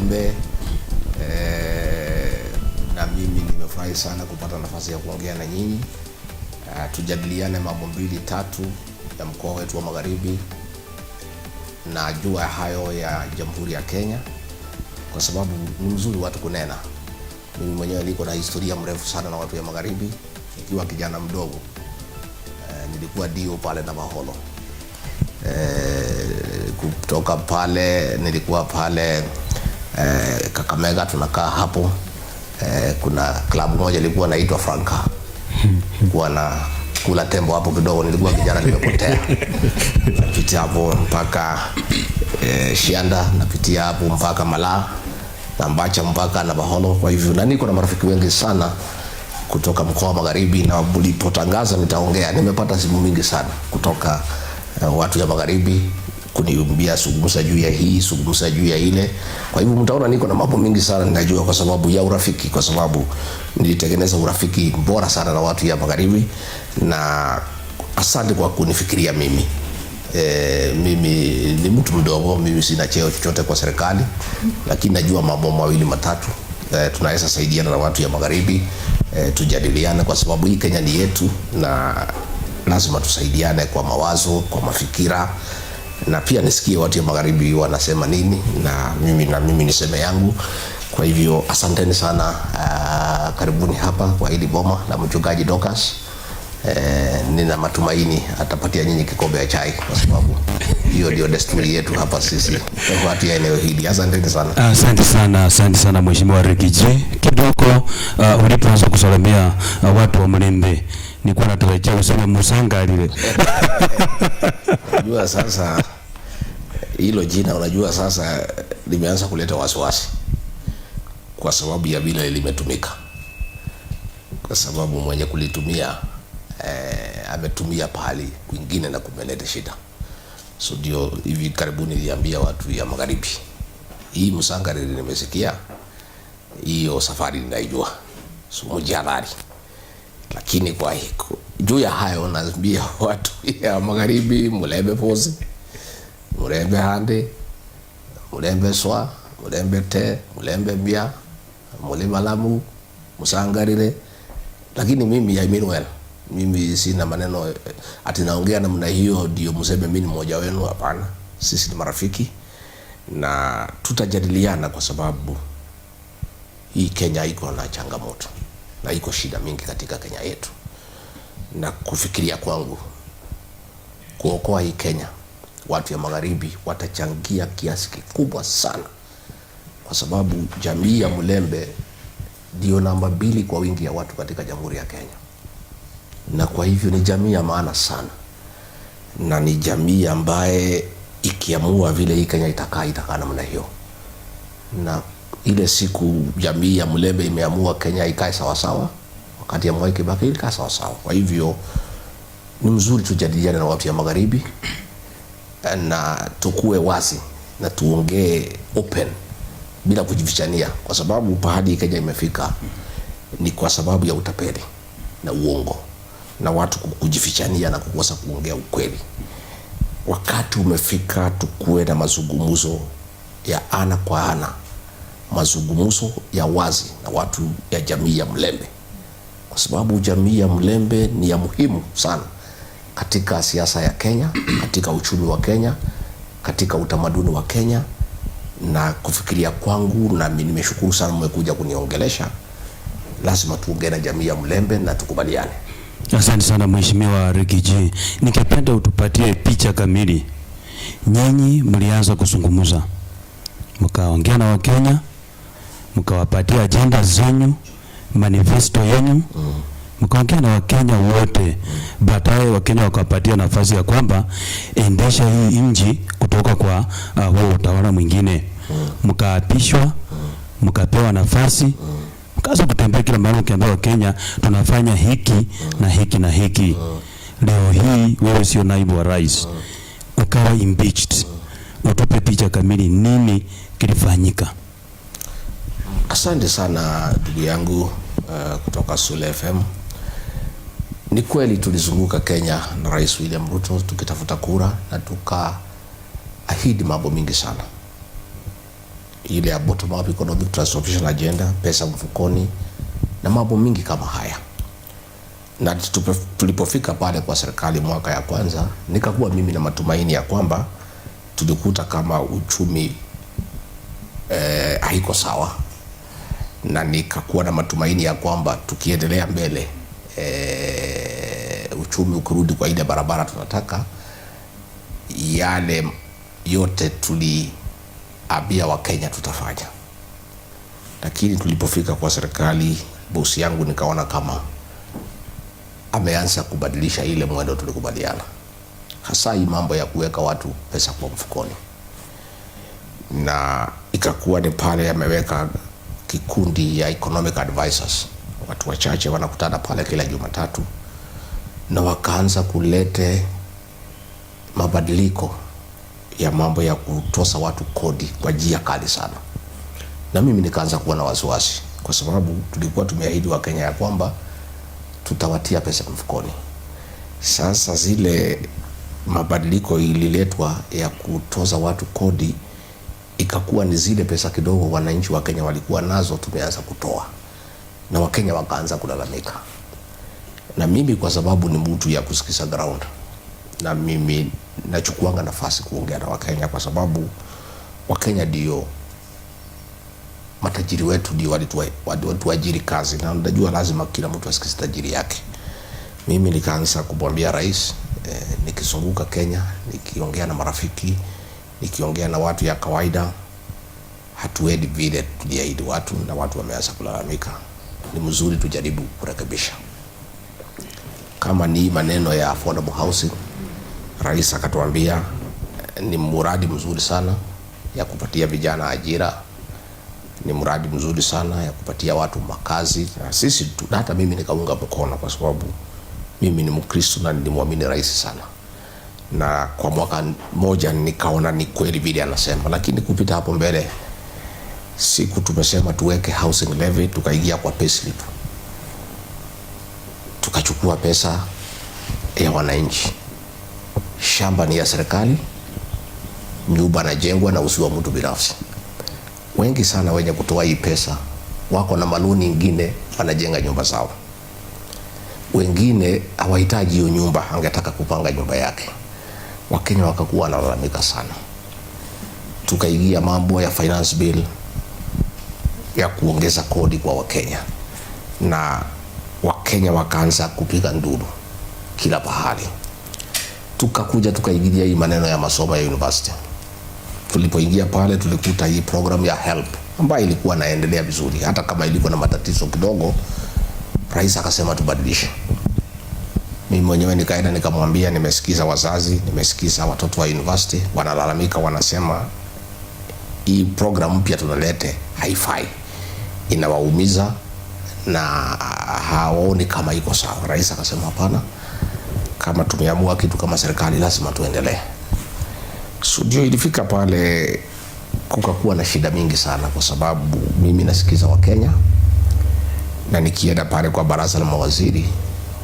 Mlembe. Na mimi nimefurahi sana kupata nafasi ya kuongea na nyinyi. Tujadiliane mambo 2-3 ya mkoa wetu wa Magharibi na jua hayo ya Jamhuri ya Kenya, kwa sababu ni mzuri watu kunena. Mimi mwenyewe niko na historia mrefu sana na watu ya Magharibi. Nikiwa kijana mdogo nilikuwa dio pale na Maholo. Kutoka pale nilikuwa pale Kakamega, tunakaa hapo. Kuna klabu moja ilikuwa inaitwa Franka. Kwa na kula tembo hapo kidogo, nilikuwa kijana nimepotea. Napitia hapo mpaka Shianda, napitia hapo mpaka Malaa, na Mbacha mpaka na Baholo. Kwa hivyo na niko na marafiki wengi sana kutoka mkoa wa Magharibi, na mlipotangaza nitaongea, nimepata simu mingi sana kutoka watu ya Magharibi kuniambia zungumza juu ya hii, zungumza juu ya ile. Kwa hivyo mtaona niko na mambo mingi sana ninajua, kwa sababu ya urafiki, kwa sababu nilitengeneza urafiki bora sana na watu ya Magharibi. Na asante kwa kunifikiria mimi. Mimi ni mtu mdogo, mimi sina cheo chochote kwa serikali, lakini najua mambo 2-3 tunaweza saidiana na watu ya Magharibi. Tujadiliane, kwa sababu hii Kenya ni yetu na lazima tusaidiane kwa mawazo, kwa mafikira, na pia nisikie watu ya Magharibi wanasema nini na mimi niseme yangu. Kwa hivyo asanteni sana. Karibuni hapa kwa hili boma la mchungaji Dorcas. Nina matumaini atapatia nyinyi kikombe ya chai, kwa sababu hiyo ndio desturi yetu hapa sisi watu ya eneo hili. Asanteni sana. Asante sana Mheshimiwa Rigiji. Kidogo ulipoanza kusalamia watu wa Mlembe, nilikuwa natarajia useme Musangalile. Unajua sasa hilo jina, unajua sasa limeanza kuleta wasiwasi kwa sababu ya vile limetumika, kwa sababu mwenye kulitumia ametumia pahali kwingine na kumeleta shida. So ndio hivi karibuni niliambia watu ya Magharibi, hii Musangalile nimesikia, hiyo safari ninaijua, so mjadhari. Lakini kwa hiko juu ya hayo naambia watu ya Magharibi, Mlembe Pozi, Mlembe Hande, Mlembe Swa, Mlembe Te, Mlembe Mbia, Mlima Lamu, Musangalile. Lakini mimi I mean well, mimi sina maneno ati naongea namna hiyo ndio mseme mimi ni mmoja wenu. Hapana, sisi ni marafiki na tutajadiliana, kwa sababu hii Kenya iko na changamoto na iko shida mingi katika Kenya yetu. Na kufikiria kwangu kuokoa hii Kenya, watu ya Magharibi watachangia kiasi kikubwa sana, kwa sababu jamii ya Mlembe ndio namba 2 kwa wingi ya watu katika Jamhuri ya Kenya. Na kwa hivyo ni jamii ya maana sana, na ni jamii ambaye ikiamua vile hii Kenya itakaa namna hiyo. Na ile siku jamii ya Mlembe imeamua Kenya ikae sawa sawa, wakati ya Mwai Kibaki ilikaa sawa sawa. Kwa hivyo ni mzuri tujadiliane na watu ya Magharibi na tukue wazi na tuongee open bila kujifichania, kwa sababu pahali Kenya imefika ni kwa sababu ya utapeli na uongo na watu kujifichania na kukosa kuongea ukweli. Wakati umefika tukue na mazungumzo ya ana kwa ana, mazungumzo ya wazi na watu ya jamii ya Mlembe, kwa sababu jamii ya Mlembe ni ya muhimu sana katika siasa ya Kenya, katika uchumi wa Kenya, katika utamaduni wa Kenya. Na kufikiria kwangu, na mimi nimeshukuru sana mmekuja kuniongelesha, lazima tuongee na jamii ya Mlembe na tukubaliane. Asante sana Mheshimiwa Rigiji. Nikipenda utupatie picha kamili. Nyinyi mlianza kuzungumza, mkaongea na Wakenya, mkawapatia agenda zenyu, manifesto yenu, mkaongea na Wakenya wote. Baadaye Wakenya wakapatia nafasi ya kwamba endesha hii nchi kutoka kwa huo utawala mwingine. Mkaapishwa, mkapewa nafasi, mkaanza kutembea kila mahali ukiambia Wakenya tunafanya hiki na hiki na hiki. Leo hii wewe sio naibu wa rais, ukawa impeached. Utupe picha kamili, nini kilifanyika? Asante sana ndugu yangu kutoka Sule FM. Ni kweli tulizunguka Kenya na Rais William Ruto tukitafuta kura, na tukaahidi mambo mingi sana. ile ya bottom up economic transformation agenda, pesa mfukoni na mambo mingi kama haya. Na tulipofika pale kwa serikali mwaka ya kwanza, nikakuwa mimi na matumaini ya kwamba tulikuta kama uchumi haiko sawa, na nikakuwa na matumaini ya kwamba tukiendelea mbele uchumi ukirudi kwa ile barabara tunataka, yale yote tuliambia Wakenya tutafanya. Lakini tulipofika kwa serikali, bosi yangu nikaona kama ameanza kubadilisha ile mwendo tulikubaliana, hasa hii mambo ya kuweka watu pesa kwa mfukoni. Na ikakuwa ni pale ameweka kikundi ya economic advisors, watu wachache wanakutana pale kila Jumatatu, na wakaanza kulete mabadiliko ya mambo ya kutosa watu kodi kwa njia kali sana. Na mimi nikaanza kuwa na wasiwasi, kwa sababu tulikuwa tumeahidi Wakenya ya kwamba tutawatia pesa mfukoni. Sasa zile mabadiliko ililetwa ya kutoza watu kodi, ikakuwa ni zile pesa kidogo wananchi wa Kenya walikuwa nazo tumeanza kutoa, na Wakenya wakaanza kulalamika. Na mimi kwa sababu ni mtu ya kusikiza ground, na mimi nachukuanga nafasi kuongea na Wakenya, kwa sababu Wakenya ndio matajiri wetu, ndio walituajiri kazi, na unajua lazima kila mtu asikize tajiri yake. Mimi nikaanza kumwambia rais, nikizunguka Kenya, nikiongea na marafiki, nikiongea na watu ya kawaida, hatuendi vile tuliahidi watu, na watu wameanza kulalamika. Ni mzuri tujaribu kurekebisha. Kama ni maneno ya affordable housing, rais akatuambia ni mradi mzuri sana ya kupatia vijana ajira, ni mradi mzuri sana ya kupatia watu makazi. Na sisi hata mimi nikaunga mkono, kwa sababu mimi ni Mkristo na nilimwamini rais sana. Na kwa mwaka moja nikaona ni kweli vile anasema. Lakini kupita hapo mbele, siku tumesema tuweke housing levy, tukaingia kwa payslip, tukachukua pesa ya wananchi. Shamba ni ya serikali, nyumba najengwa na usiwa mtu binafsi. Wengi sana wenye kutoa hii pesa wako na maluni ingine, wanajenga nyumba zao. Wengine hawahitaji hiyo nyumba, angetaka kupanga nyumba yake. Wakenya wakakuwa wanalalamika sana. Tukaingia mambo ya finance bill ya kuongeza kodi kwa Wakenya, na Wakenya wakaanza kupiga nduru kila pahali. Tukakuja tukaingilia hii maneno ya masomo ya university. Tulipoingia pale, tulikuta hii program ya HELB ambayo ilikuwa inaendelea vizuri, hata kama ilikuwa na matatizo kidogo. Rais akasema tubadilishe. Mimi mwenyewe nikaenda nikamwambia, nimesikiza wazazi, nimesikiza watoto wa university wanalalamika, wanasema hii program mpya tunalete haifai, inawaumiza na hawaoni kama iko sawa. Rais akasema hapana, kama tumeamua kitu kama serikali lazima tuendelee. Ndio ilifika pale kukakuwa na shida mingi sana, kwa sababu mimi nasikiza Wakenya, na nikienda pale kwa baraza la mawaziri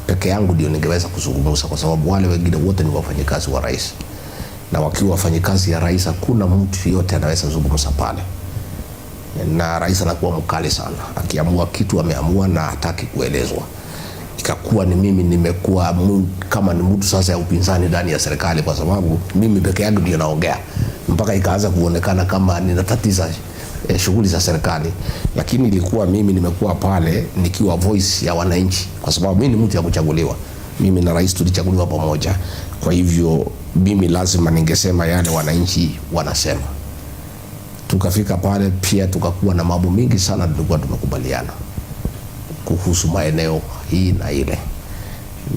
peke yangu ndio ningeweza kuzungumza, kwa sababu wale wengine wote ni wafanyikazi wa rais, na wakiwa wafanyikazi ya rais hakuna mtu yote anaweza kuzungumza pale. Na rais anakuwa mkali sana, akiamua kitu ameamua na hataki kuelezwa. Ikakuwa ni mimi nimekuwa kama ni mtu sasa ya upinzani ndani ya serikali, kwa sababu mimi peke yangu ndio naongea, mpaka ikaanza kuonekana kama ninatatiza shughuli za serikali. Lakini ilikuwa mimi nimekuwa pale nikiwa voice ya wananchi, kwa sababu mimi ni mtu ya kuchaguliwa. Mimi na rais tulichaguliwa pamoja, kwa hivyo mimi lazima ningesema yale wananchi wanasema. Tukafika pale pia tukakuwa na mambo mingi sana tulikuwa tumekubaliana kuhusu maeneo hii na ile.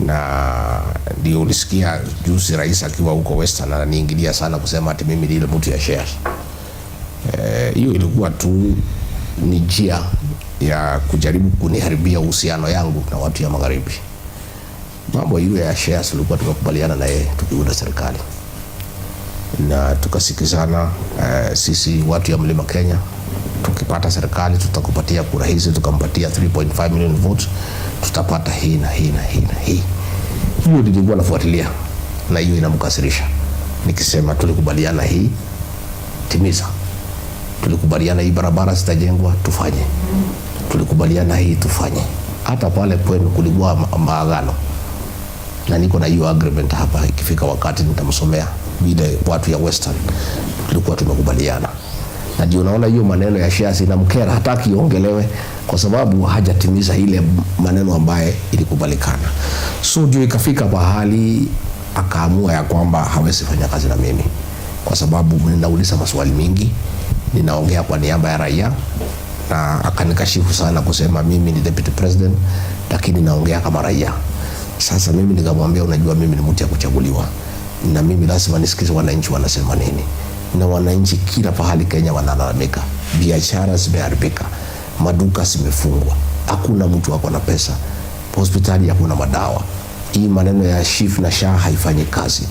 Na ndio ulisikia juzi rais akiwa huko Western ananiingilia sana kusema ati mimi ndiye mtu ya shares. Hiyo ilikuwa tu ni njia ya kujaribu kuniharibia uhusiano yangu na watu ya magharibi. Mambo hiyo ya shares tulikuwa tumekubaliana na yeye tukiunda serikali, na tukasikizana. Sisi watu ya Mlima Kenya tukipata serikali tutakupatia kura hizi, tukampatia 3.5 million votes, tutapata hii na hii na hii na hii. Hiyo nilikuwa nafuatilia, na hiyo inamkasirisha nikisema tulikubaliana hii, timiza. tulikubaliana hii barabara zitajengwa, tufanye. Tulikubaliana hii tufanye. Hata pale kwenu kulikuwa maagano, na niko na hiyo agreement hapa, ikifika wakati nitamsomea vile watu ya Western tulikuwa tumekubaliana. Na ndio unaona hiyo maneno ya shares inamkera, hataki iongelewe kwa sababu hajatimiza ile maneno ambaye ilikubalikana. So ndio ikafika pahali akaamua ya kwamba hawezi fanya kazi na mimi kwa sababu ninauliza maswali mingi, ninaongea kwa niaba ya raia, na akanikashifu sana kusema mimi ni deputy president lakini naongea kama raia. Sasa mimi nikamwambia, unajua mimi ni mtu ya kuchaguliwa na mimi lazima nisikize wananchi wanasema nini. Na wananchi kila pahali Kenya wanalalamika, biashara zimeharibika, maduka zimefungwa, hakuna mtu wako na pesa, hospitali hakuna madawa, hii maneno ya SHIF na SHA haifanyi kazi,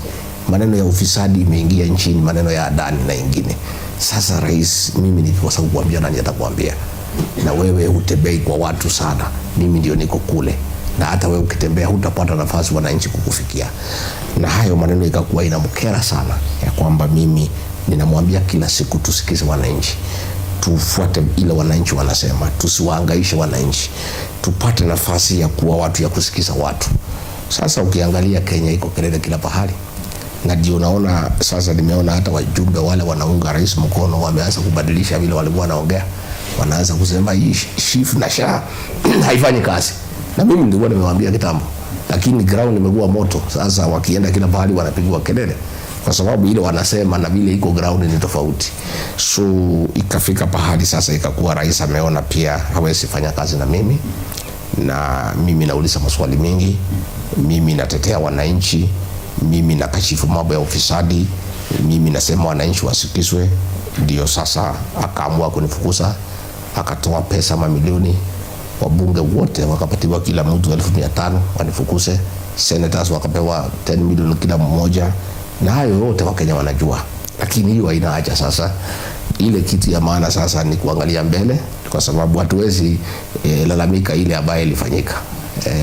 maneno ya ufisadi imeingia nchini, maneno ya Adani na ingine. Sasa rais, mimi nikikosa kukuambia nani atakwambia? Na wewe utembei kwa watu sana, mimi ndio niko kule, na hata wewe ukitembea hutapata nafasi wananchi kukufikia. Na hayo maneno ikakuwa inamkera sana, ya kwamba mimi ninamwambia kila siku tusikize wananchi, tufuate ile wananchi wanasema, tusiwahangaishe wananchi, tupate nafasi ya kuwa watu ya kusikiza watu. Sasa ukiangalia Kenya iko kelele kila pahali, na ndio naona sasa, nimeona hata wajumbe wale wanaunga rais mkono wameanza kubadilisha vile walikuwa wanaongea, wanaanza kusema hii SHIF na SHA haifanyi kazi. Na mimi nilikuwa nimewaambia kitambo, lakini ground imekuwa moto. Sasa wakienda kila pahali wanapigwa kelele kwa sababu ile wanasema na vile iko ground ni tofauti. So ikafika pahali sasa ikakuwa rais ameona pia hawezi fanya kazi na mimi, na mimi nauliza maswali mengi, mimi natetea wananchi, mimi nakashifu mambo ya ufisadi, mimi nasema wananchi wasikizwe. Ndio sasa akaamua kunifukuza, akatoa pesa mamilioni, wabunge wote wakapatiwa kila mtu 1500 wanifukuze, senators wakapewa 10 milioni kila mmoja, na hayo yote Wakenya wanajua. Lakini hiyo haina haja sasa. Ile kitu ya maana sasa ni kuangalia mbele, kwa sababu hatuwezi lalamika ile ambayo ilifanyika.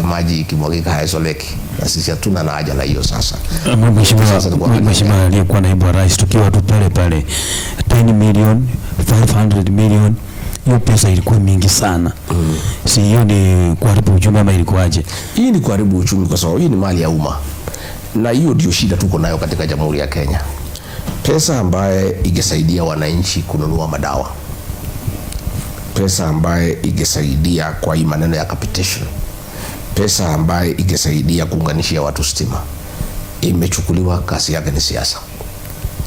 Maji ikimwagika hayasoleki, na sisi hatuna na haja na hiyo sasa. Mheshimiwa aliyekuwa naibu wa rais, tukiwa tu pale pale 10 million 500 million, hiyo pesa ilikuwa mingi sana. Si hiyo ni kuharibu uchumi ama ilikuwaje? Hii ni kuharibu uchumi kwa sababu hii ni mali ya umma, na hiyo ndio shida tuko nayo katika Jamhuri ya Kenya. Pesa ambaye ingesaidia wananchi kununua madawa, pesa ambaye ingesaidia kwa hii maneno ya capitation, pesa ambaye ingesaidia kuunganishia watu stima, imechukuliwa. Kasi yake ni siasa.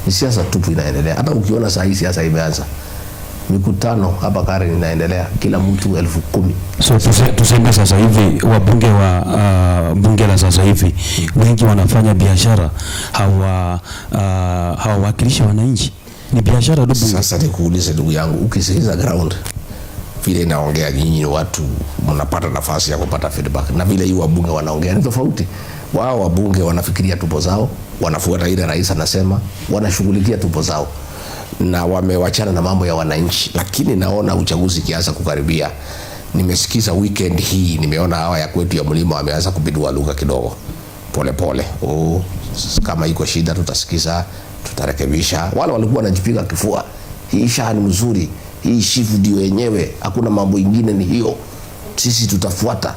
Ni siasa tupu inaendelea. Hata ukiona saa hii siasa imeanza, mikutano hapa Karen inaendelea, kila mtu 10,000. So tuseme sasa hivi wabunge wa bunge la sasa hivi wengi wanafanya biashara, hawawakilishi wananchi, ni biashara tu. Sasa nikuulize ndugu yangu, ukisikiza ground vile inaongea, nyinyi watu mnapata nafasi ya kupata feedback, na vile hiyo wabunge wanaongea ni tofauti. Wao wabunge wanafikiria tupo zao, wanafuata ile rais anasema, wanashughulikia tupo zao, na wamewachana na mambo ya wananchi. Lakini naona uchaguzi kianza kukaribia, nimesikiza weekend hii, nimeona hawa ya kwetu ya mlima wameanza kupindua lugha kidogo pole pole. Kama iko shida tutasikiza, tutarekebisha. Wale walikuwa wanajipiga kifua, hii SHA ni mzuri, hii SHIF ndio yenyewe, hakuna mambo ingine, ni hiyo, sisi tutafuata.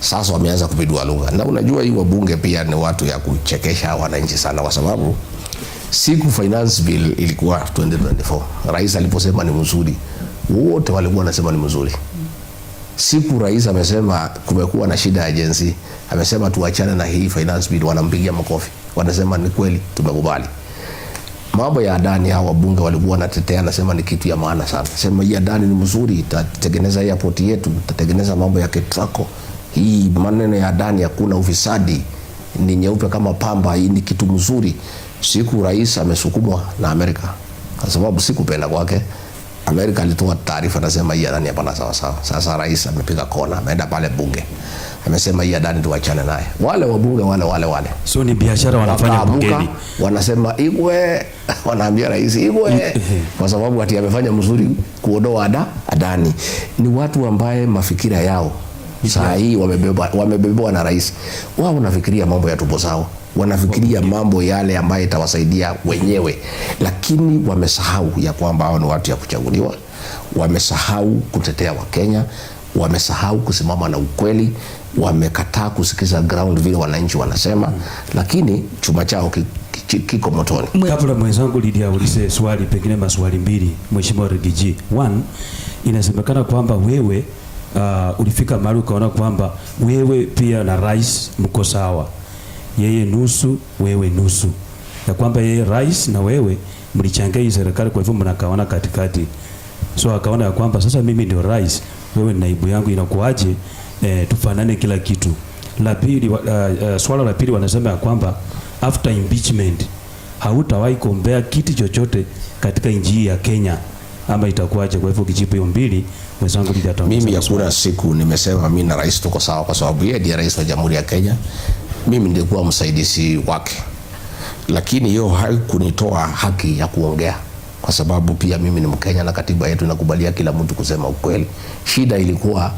Sasa wameanza kupindua lugha. Na unajua hii wabunge pia ni watu ya kuchekesha wananchi sana, kwa sababu siku finance bill ilikuwa 2024, rais aliposema ni mzuri, wote walikuwa wanasema ni mzuri. Siku rais amesema kumekuwa na shida ya agency, amesema tuachane na hii finance bill, wanampigia makofi, wanasema ni kweli, tumekubali. Mambo ya Adani hao wabunge walikuwa wanatetea, nasema ni kitu ya maana sana. Sema hii Adani ni mzuri, itatengeneza airport yetu, itatengeneza mambo ya Ketrako. Hii maneno ya Adani hakuna ufisadi, ni nyeupe kama pamba, hii ni kitu mzuri. Siku rais amesukumwa na Amerika, kwa sababu sikupenda kwake. Amerika alitoa taarifa nasema hii Adani hapana sawa sawa. Sasa rais amepiga kona, ameenda pale bunge, amesema hii Adani tuachane naye. Wale wabunge wale. So ni biashara wanafanya bungeni. Wanasema igwe, wanaambia rais igwe, kwa sababu ati amefanya mzuri kuondoa Adani. Ni watu ambaye mafikira yao saa hii wamebebwa na rais. Wao wanafikiria mambo ya tumbo zao. wanafikiria mambo yale ambayo itawasaidia wenyewe, lakini wamesahau ya kwamba hao ni watu ya kuchaguliwa, wamesahau kutetea Wakenya, wamesahau kusimama na ukweli, wamekataa kusikiza ground vile wananchi wanasema, lakini chuma chao kiko motoni. Kabla mwenzangu Lydia ulize swali, pengine maswali mbili, Mheshimiwa Rigiji. One, inasemekana kwamba wewe ulifika mahali ukaona kwamba wewe pia na rais mko sawa, yeye nusu wewe nusu, ya kwamba yeye rais na wewe mlichangia serikali, kwa hivyo mnakaona katikati. So akaona ya kwamba sasa mimi ndio rais, wewe ni naibu yangu, inakuaje tufanane kila kitu. La pili, swala la pili wanasema ya kwamba after impeachment hautawahi kuombea kiti chochote katika nchi ya Kenya, ama itakuaje? Kwa hivyo kijibu hiyo mbili mwenzangu Lydia. Mimi hakuna siku nimesema mimi na rais tuko sawa, kwa sababu yeye ndiye rais wa Jamhuri ya Kenya, mimi nilikuwa msaidizi wake, lakini hiyo haikunitoa haki ya kuongea, kwa sababu pia mimi ni Mkenya na katiba yetu inakubalia kila mtu kusema ukweli. Shida ilikuwa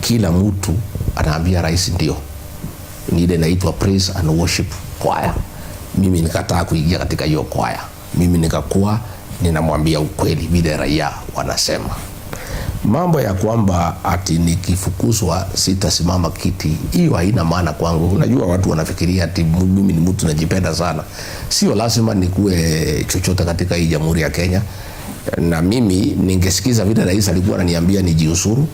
kila mtu anaambia rais ndio, ni ile inaitwa praise and worship choir. Mimi nikataa kuingia katika hiyo choir. Mimi nikakuwa ninamwambia ukweli vile raia wanasema. Mambo ya kwamba ati nikifukuzwa sitasimama kiti, hiyo haina maana kwangu. Unajua watu wanafikiria ati mimi ni mtu najipenda sana. Sio lazima nikuwe chochote katika hii Jamhuri ya Kenya. Na mimi ningesikiza vile rais alikuwa ananiambia nijiusuru,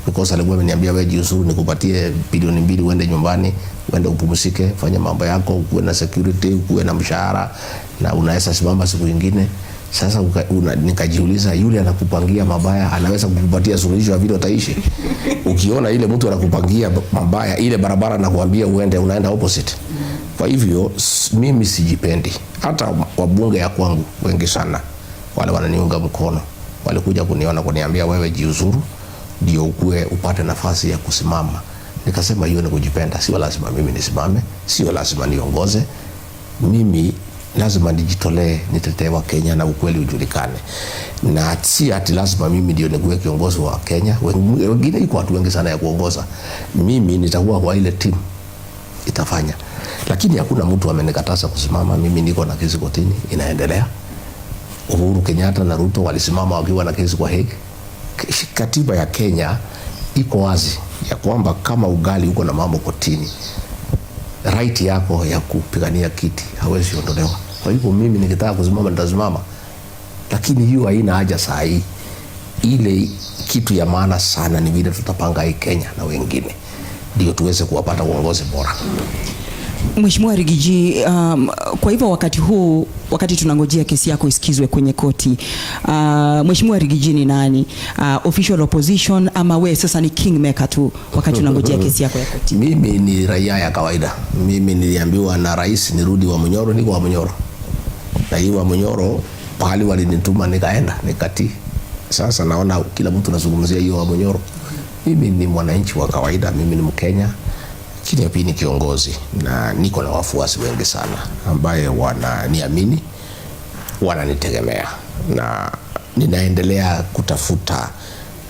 because alikuwa ameniambia wewe jiusuru nikupatie bilioni 2 uende nyumbani, uende upumzike, fanya mambo yako, uwe na security, uwe na mshahara na unaweza simama siku nyingine. Sasa nikajiuliza, yule anakupangia mabaya anaweza kukupatia suluhisho ya vile utaishi? Ukiona ile mtu anakupangia mabaya, ile barabara anakuambia uende, unaenda opposite. Kwa hivyo mimi sijipendi. Hata wabunge ya kwangu wengi sana wale wananiunga mkono walikuja kuniona kuniambia wewe jiuzuru ndio ukue upate nafasi ya kusimama. Nikasema hiyo ni kujipenda, sio lazima mimi nisimame, sio lazima niongoze. Mimi lazima nijitolee, nitetee wa Kenya na ukweli ujulikane. Na si ati lazima mimi ndio nikuwe kiongozi wa Kenya. Wengine iko watu wengi sana ya kuongoza. Mimi nitakuwa kwa ile team itafanya. Lakini hakuna mtu amenikataza kusimama. Mimi niko na kesi kotini inaendelea. Uhuru Kenyatta na Ruto walisimama wakiwa na kesi kwa Hague. Katiba ya Kenya iko wazi ya kwamba kama ugali uko na mambo kotini, right yako ya kupigania kiti hawezi ondolewa. Kwa hivyo mimi nikitaka kusimama nitasimama, lakini hiyo haina haja saa hii. Ile kitu ya maana sana ni vile tutapanga hii Kenya na wengine ndio tuweze kuwapata uongozi bora. Mheshimiwa Rigiji, kwa hivyo wakati tunangojea kesi yako isikizwe kwenye koti, Mheshimiwa Rigiji ni nani? Official opposition ama we sasa ni kingmaker tu wakati tunangojea kesi yako ya koti? Mimi ni raia ya kawaida. Mimi niliambiwa na rais nirudi wa Munyoro, niko wa Munyoro. Na hiyo wa Munyoro pahali walinituma nikaenda, nikati. Sasa naona kila mtu anazungumzia hiyo wa Munyoro. Mimi ni mwananchi wa kawaida, mimi ni Mkenya. Lakini pia ni kiongozi na niko na wafuasi wengi sana ambaye wananiamini, wananitegemea, na ninaendelea kutafuta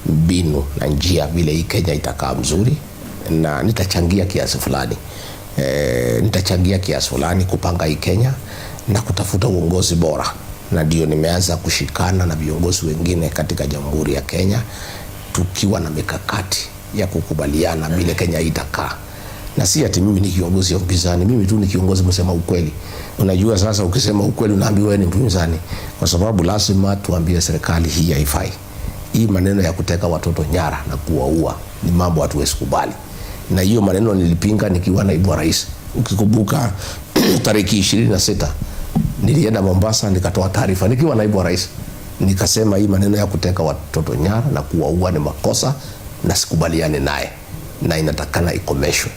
mbinu na njia vile hii Kenya itakaa mzuri, na nitachangia kiasi fulani kupanga hii Kenya na kutafuta uongozi bora. Na ndio nimeanza kushikana na viongozi wengine katika Jamhuri ya Kenya tukiwa na mikakati ya kukubaliana vile Kenya itakaa. Na si ati mimi ni kiongozi wa upinzani, mimi tu ni kiongozi msema ukweli. Unajua sasa ukisema ukweli unaambiwa wewe ni mpinzani, kwa sababu lazima tuambie serikali hii haifai. Hii maneno ya kuteka watoto nyara na kuwaua ni mambo hatuwezi kubali. Na hiyo maneno nilipinga nikiwa naibu wa rais. Ukikumbuka tariki 26 nilienda Mombasa nikatoa taarifa nikiwa naibu wa rais. Nikasema hii maneno ya kuteka watoto nyara na kuwaua ni makosa na sikubaliane naye, na inatakana ikomeshwe.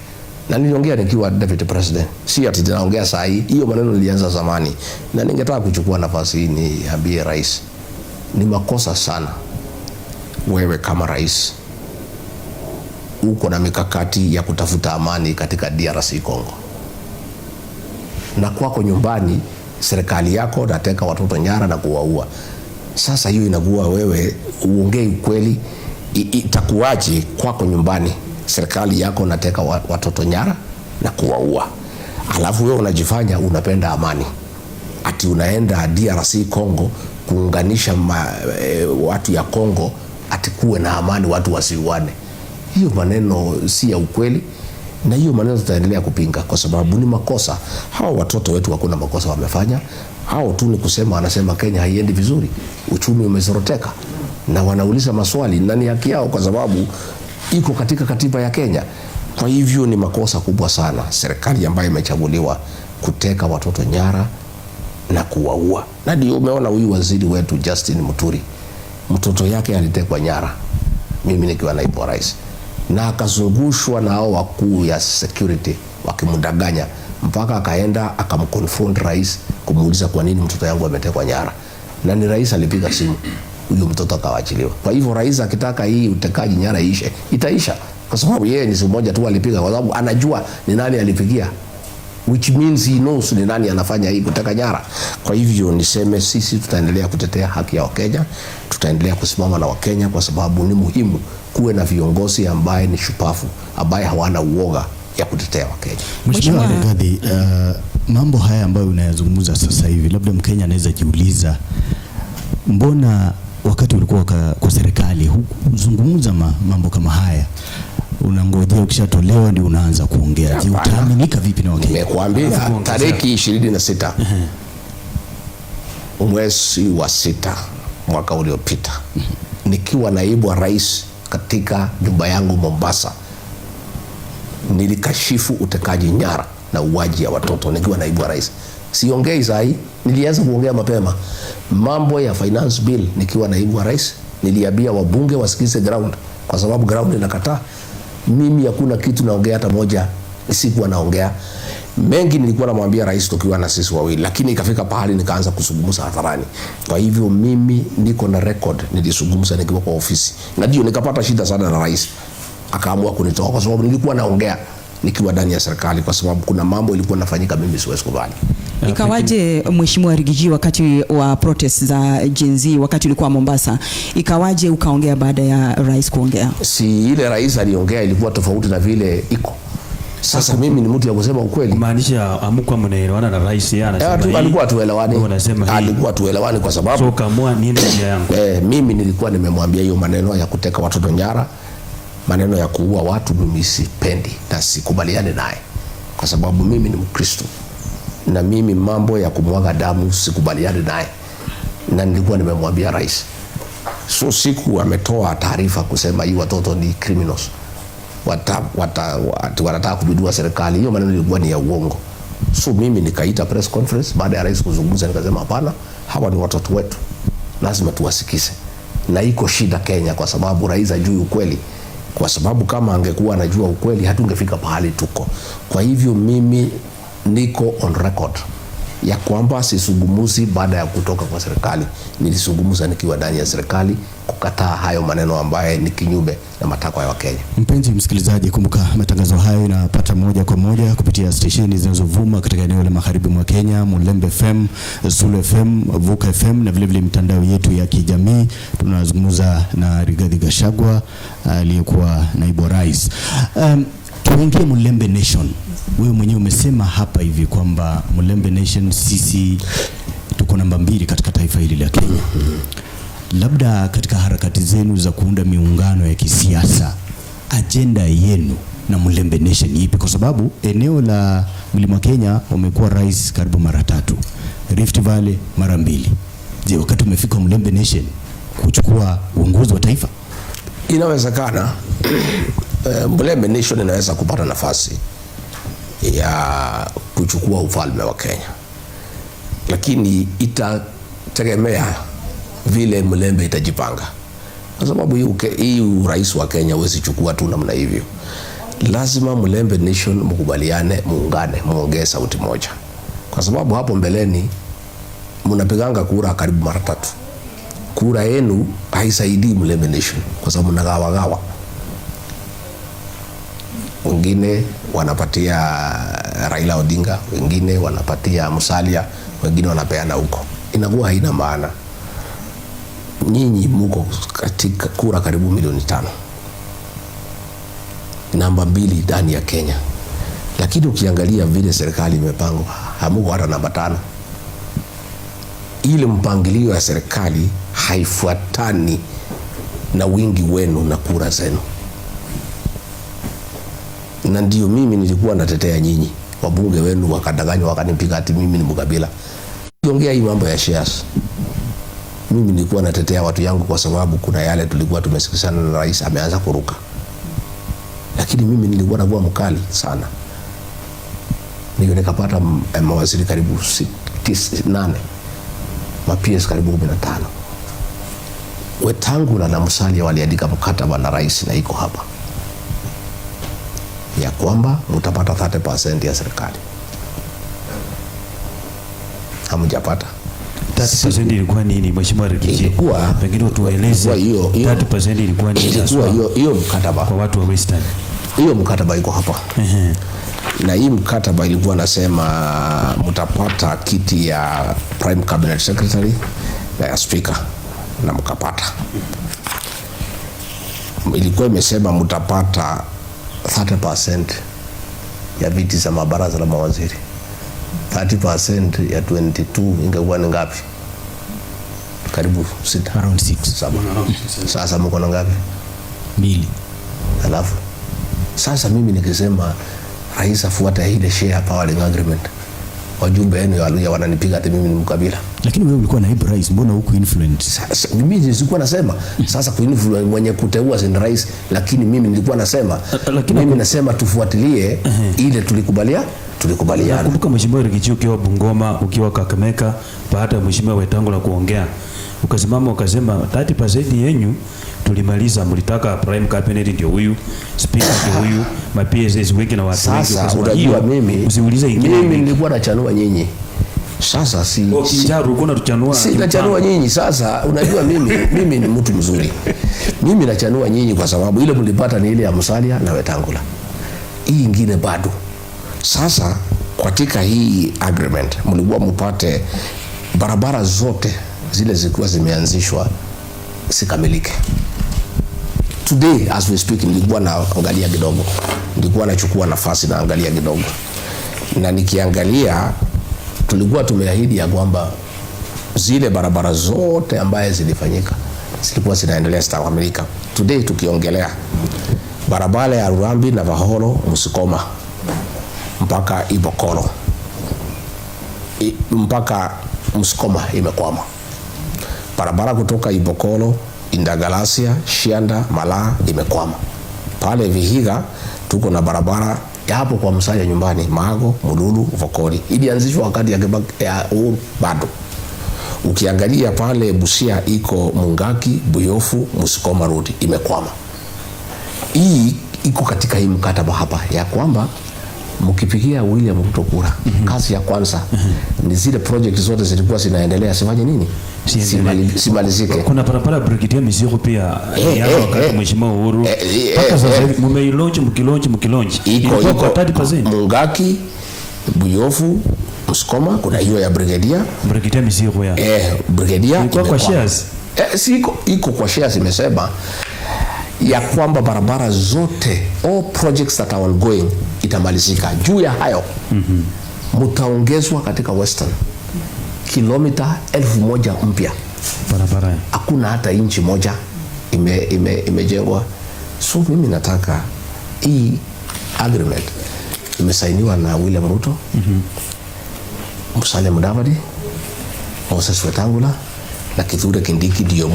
Na niliongea nikiwa deputy president. Si ati ninaongea saa hii. Hiyo maneno nilianza zamani. Na ningetaka kuchukua nafasi hii niambie rais, ni makosa sana wewe kama rais uko na mikakati ya kutafuta amani katika DRC Congo, na kwako nyumbani serikali yako nateka watoto nyara na kuwaua. Sasa hiyo inakuwa wewe uongei ukweli. Itakuwaje kwako nyumbani serikali yako nateka watoto nyara na kuwaua? alafu wewe unajifanya unapenda amani, ati unaenda DRC Congo kuunganisha watu ya Congo ati kuwe na amani, watu wasiuane. Hiyo maneno si ya ukweli, na hiyo maneno tutaendelea kupinga kwa sababu ni makosa. Hao watoto wetu hakuna makosa wamefanya. Hao tu ni kusema, anasema Kenya haiendi vizuri, uchumi umezoroteka, na wanauliza maswali, na ni haki yao kwa sababu iko katika katiba ya Kenya. Kwa hivyo ni makosa kubwa sana serikali ambayo imechaguliwa kuteka watoto nyara na kuwaua. Na ndio umeona huyu waziri wetu Justin Muturi, mtoto yake alitekwa nyara, mimi nikiwa naibu wa rais, na akazungushwa na hao wakuu ya security wakimdanganya, mpaka akaenda akamconfront rais kumuuliza kwa nini mtoto yangu ametekwa nyara, na ni rais alipiga simu, huyo mtoto akaachiliwa. Kwa hivyo rais akitaka hii utekaji nyara ishe, itaisha, kwa sababu yeye ni simu moja tu alipiga, kwa sababu anajua ni nani alipigia, which means he knows ni nani anafanya hii kuteka nyara. Kwa hivyo niseme sisi tutaendelea kutetea haki ya Wakenya, tutaendelea kusimama na Wakenya, kwa sababu ni muhimu kuwe na viongozi ambaye ni shupavu, ambaye hawana uoga ya kutetea Wakenya. Mheshimiwa Rigathi, mambo haya ambayo unayazungumza sasa hivi, labda Mkenya anaweza jiuliza, mbona wakati ulikuwa kwa serikali huzungumza mambo kama haya? Unangojea ukishatolewa ndio unaanza kuongea. Je, utaaminika vipi na Wakenya? Nimekuambia tariki 26 mwezi wa 6 mwaka uliopita, nikiwa naibu wa rais katika nyumba yangu Mombasa, nilikashifu utekaji nyara na uwaji ya watoto nikiwa naibu wa rais. Siongei sahi, nilianza kuongea mapema. Mambo ya finance bill nikiwa naibu wa rais, niliambia wabunge wasikize ground, kwa sababu ground inakataa. Mimi hakuna kitu naongea hata moja sikuwa naongea. Mengi nilikuwa namwambia rais tukiwa na sisi wawili, lakini ikafika pahali nikaanza kuzungumza hadharani. Kwa hivyo mimi niko na record, nilizungumza nikiwa kwa ofisi, na ndio nikapata shida sana na rais, akaamua kunitoa kwa sababu nilikuwa naongea nikiwa ndani ya serikali, kwa sababu kuna mambo ilikuwa nafanyika mimi siwezi kubali. Ikawaje Mheshimiwa Rigiji, wakati wa protest za Gen Z, wakati ulikuwa Mombasa, ikawaje ukaongea baada ya rais kuongea? Si ile rais aliongea ilikuwa tofauti na vile iko sasa. Mimi ni mtu ya kusema ukweli. Kumaanisha amkuwa mnaelewana na rais, yeye anasema alikuwa tuelewani. Alikuwa tuelewani kwa sababu so kamua nini nia yangu. Mimi nilikuwa nimemwambia hiyo maneno ya kuteka watoto nyara, maneno ya kuua watu, mimi sipendi na sikubaliane naye, kwa sababu mimi ni Mkristo, na mimi mambo ya kumwaga damu sikubaliane naye, na nilikuwa nimemwambia rais. So siku ametoa taarifa kusema hii watoto ni criminals, wanataka kubidua serikali, hiyo maneno ilikuwa ni ya uongo. So mimi nikaita press conference baada ya rais kuzungumza, nikasema hapana, hawa ni watoto wetu, lazima tuwasikize, na iko shida Kenya kwa sababu rais hajui ukweli, kwa sababu kama angekuwa anajua ukweli hatungefika pahali tuko. Kwa hivyo mimi niko on record ya kwamba sisungumuzi baada ya kutoka kwa serikali, nilisungumuza nikiwa ndani ya serikali kukataa hayo maneno ambaye ni kinyume na matakwa ya Wakenya. Mpenzi msikilizaji, kumbuka matangazo hayo inapata moja kwa moja kupitia stesheni zinazovuma katika eneo la magharibi mwa Kenya, Mulembe FM, Zulu FM, Vuka FM na vile vile mitandao yetu ya kijamii. Tunazungumza na Rigathi Gachagua aliyekuwa naibu wa rais. Tuingie Mulembe Nation. Wewe mwenyewe umesema hapa hivi kwamba Mulembe Nation sisi tuko namba 2 katika taifa hili la Kenya. Labda katika harakati zenu za kuunda miungano ya kisiasa, agenda yenu na Mulembe Nation ipi? Kwa sababu eneo la Mlima Kenya umekuwa rais karibu mara 3, Rift Valley mara 2. Je, wakati umefika Mulembe Nation kuchukua uongozi wa taifa? Inawezekana. Mulembe Nation inaweza kupata nafasi ya kuchukua ufalme wa Kenya, lakini itategemea vile Mulembe itajipanga, kwa sababu hii urais wa Kenya huwezi chukua tu namna hivyo. Lazima Mulembe Nation mkubaliane, muungane, muongee sauti moja, kwa sababu hapo mbeleni mnapiganga kura karibu mara 3. Kura yenu haisaidii Mulembe Nation kwa sababu mnagawa. Wengine wanapatia Raila Odinga, wengine wanapatia Musalia, wengine wanapeana huko. Inakuwa haina maana. Nyinyi mko katika kura karibu milioni 5. Namba 2 ndani ya Kenya. Lakini ukiangalia vile serikali imepangwa, hamuko hata namba 5. Ile mpangilio ya serikali haifuatani na wingi wenu na kura zenu. Na ndio mimi nilikuwa natetea nyinyi. Wabunge wenu wakadanganywa, wakanipiga ati mimi ni mkabila. Kiongea hii mambo ya shares, mimi nilikuwa natetea watu yangu kwa sababu kuna yale tulikuwa tumesikizana na rais ameanza kuruka. Lakini mimi nilikuwa nakuwa mkali sana. Nikapata mawaziri karibu 8, ma-PS karibu 15. Wetangula na Musalia waliandika mkataba na rais na iko hapa ya kwamba mtapata 30% ya serikali. Hamjapata. 30% ilikuwa nini Mheshimiwa Rigiji? Pengine tueleze 30% ilikuwa nini? Hiyo mkataba kwa watu wa Western. Hiyo mkataba iko hapa. Na hii mkataba ilikuwa nasema mtapata kiti ya Prime Cabinet Secretary na ya Speaker, na mkapata. Ilikuwa imesema mtapata 30% ya viti za mabaraza la mawaziri. 30% ya 22 ingekuwa ni ngapi? Karibu 6, around 6, 7. Sasa mko na ngapi? 2. Alafu sasa mimi nikisema rais afuata ile share powering agreement, wajumbe wenu ya wananipiga ati mimi ni mkabila. Lakini wewe ulikuwa naibu rais, mbona huku influence? Sasa mimi nilikuwa nasema sasa kuinfluence mwenye kuteua si rais, lakini mimi nilikuwa nasema mimi nasema tufuatilie ile tulikubaliana. Nakumbuka Mheshimiwa Rigiji ukiwa Bungoma, ukiwa Kakamega, baada ya Mheshimiwa Wetangula kuongea, ukasimama ukasema 30% yenyu tulimaliza, mlitaka Prime Cabinet ndio huyu, Speaker ndio huyu, ma-PSS wengi na watu wengi. Sasa unajua usiulize ingine. Mimi nilikuwa nachanua nyinyi. Sasa nachanua nyinyi. Sasa unajua mimi ni mtu mzuri. Mimi nachanua nyinyi kwa sababu ile mlipata ni ile ya Musalia na Wetangula. Hii ingine bado. Sasa katika hii agreement mlikuwa mpate barabara zote zile zilikuwa zimeanzishwa sikamilike. Today as we speak nilikuwa naangalia kidogo. Nilikuwa nachukua nafasi na angalia kidogo. Na nikiangalia tulikuwa tumeahidi ya kwamba zile barabara zote ambaye zilifanyika zilikuwa zinaendelea zitakamilika. Today tukiongelea barabara ya Rurambi na Vaholo Musikoma mpaka Ibokolo mpaka Musikoma imekwama. Barabara kutoka Ibokolo, Indagalasia, Shianda, Malaa imekwama. Pale Vihiga tuko na barabara ya hapo kwa Musalia nyumbani, Mago, Mululu, Vokoli. Ilianzishwa wakati ya bado. Ukiangalia pale Busia iko Mungaki, Buyofu, Musikoma Road imekwama. Hii iko katika hii mkataba hapa ya kwamba mkipigia William Ruto kura, kazi ya kwanza ni zile project zote zilikuwa zinaendelea sifanye nini? Simalizike. Kuna barabara Brigadier Mizigo pia ya wakati Mheshimiwa Uhuru. Paka sasa hivi mkilaunch iko 30%. Mungaki, Buyofu, Musikoma kuna hiyo ya Brigadier Mizigo ya. Brigadier iko kwa shares. Iko kwa shares imesema ya kwamba barabara zote all projects that are ongoing itamalizika. Juu ya hayo mtaongezwa katika Western kilomita 1000 mpya barabara. Hakuna hata inchi moja imejengwa. So mimi nataka hii agreement imesainiwa na William Ruto, Musalia Mudavadi, Moses Wetangula na Kithure Kindiki ndio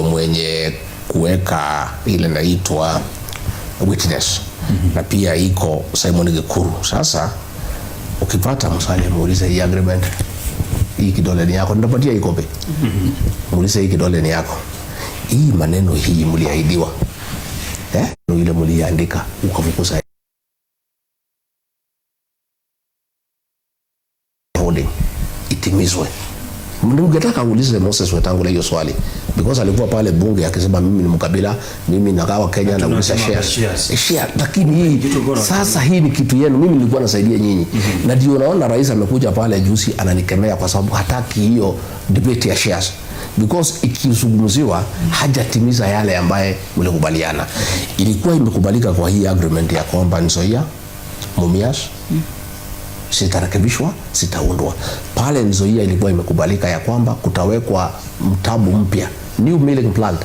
mwenye kuweka ile naitwa witness. Na pia iko Simon Gikuru. Sasa ukipata Musalia muulize hii agreement, hii kidole ni yako, nitapatia hii kopi. Muulize hii kidole ni yako. Hii maneno hii mliahidiwa. Ile mliandika ukafukuza holding itimizwe. Ningetaka uulize Moses Wetangula hiyo swali because alikuwa pale bunge akisema mimi ni mkabila, mimi nagawa Kenya na ulisa share. Lakini hii sasa hii ni kitu yenu, mimi nilikuwa nasaidia nyinyi. Na ndio unaona rais amekuja pale juzi ananikemea kwa sababu hataki hiyo debate ya shares. because ikizungumziwa hajatimiza yale ambaye mlikubaliana. Ilikuwa imekubalika kwa hii agreement ya kwamba Nzoia, Mumias sitarekebishwa, sitaundwa. Pale Nzoia ilikuwa imekubalika ya kwamba kutawekwa mtambo mpya, new milling plant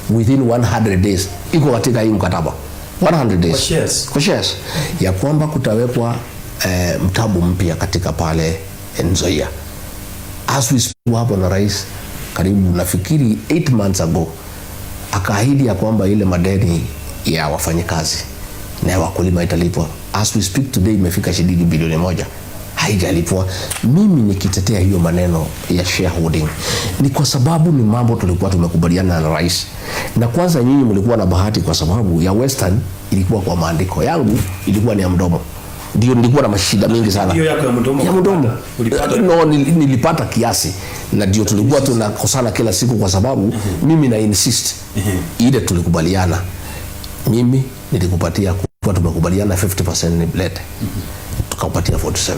within 100 days. Iko katika hii mkataba 100 days kwa shares ya kwamba kutawekwa mtambo mpya katika pale Nzoia. As we speak hapo na rais karibu nafikiri 8 months ago akaahidi ya kwamba ile madeni ya wafanyikazi na wakulima italipwa. As we speak today imefika shilingi bilioni 1 haijalipwa. Mimi nikitetea hiyo maneno ya shareholding ni kwa sababu ni mambo tulikuwa tumekubaliana na rais. Na kwanza nyinyi mlikuwa na bahati kwa sababu ya Western ilikuwa kwa maandiko, yangu ilikuwa ni ya mdomo. Ndio nilikuwa na mashida mingi sana. Hiyo yako ya mdomo. Ya mdomo. No, nilipata kiasi na ndio tulikuwa tunakosana kila siku kwa sababu mimi na insist ile tulikubaliana. Mimi nilikupatia kwa tumekubaliana 50% niblete. Tukapatia 47.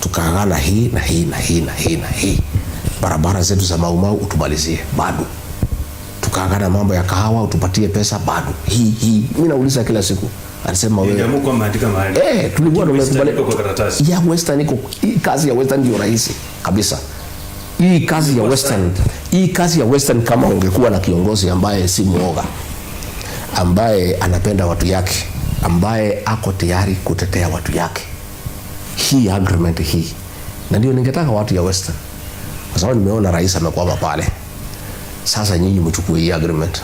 Tukaangana hii na hii na hii na hii na hii. Barabara zetu za Mau utumalizie bado. Tukaangana mambo ya kahawa utupatie pesa bado. Hii mimi nauliza kila siku. Anasema wewe ndio kwa maandika mahali. Tulikuwa tumekubaliana kwa karatasi. Ya Western iko hii kazi ya Western ndio rahisi kabisa. Hii kazi ya Western kama ungekuwa na kiongozi ambaye si muoga, ambaye anapenda watu yake, ambaye ako tayari kutetea watu yake. Hii agreement hii. Na ndio ningetaka watu ya Western. Kwa sababu nimeona rais amekwama pale. Sasa nyinyi mchukue hii agreement.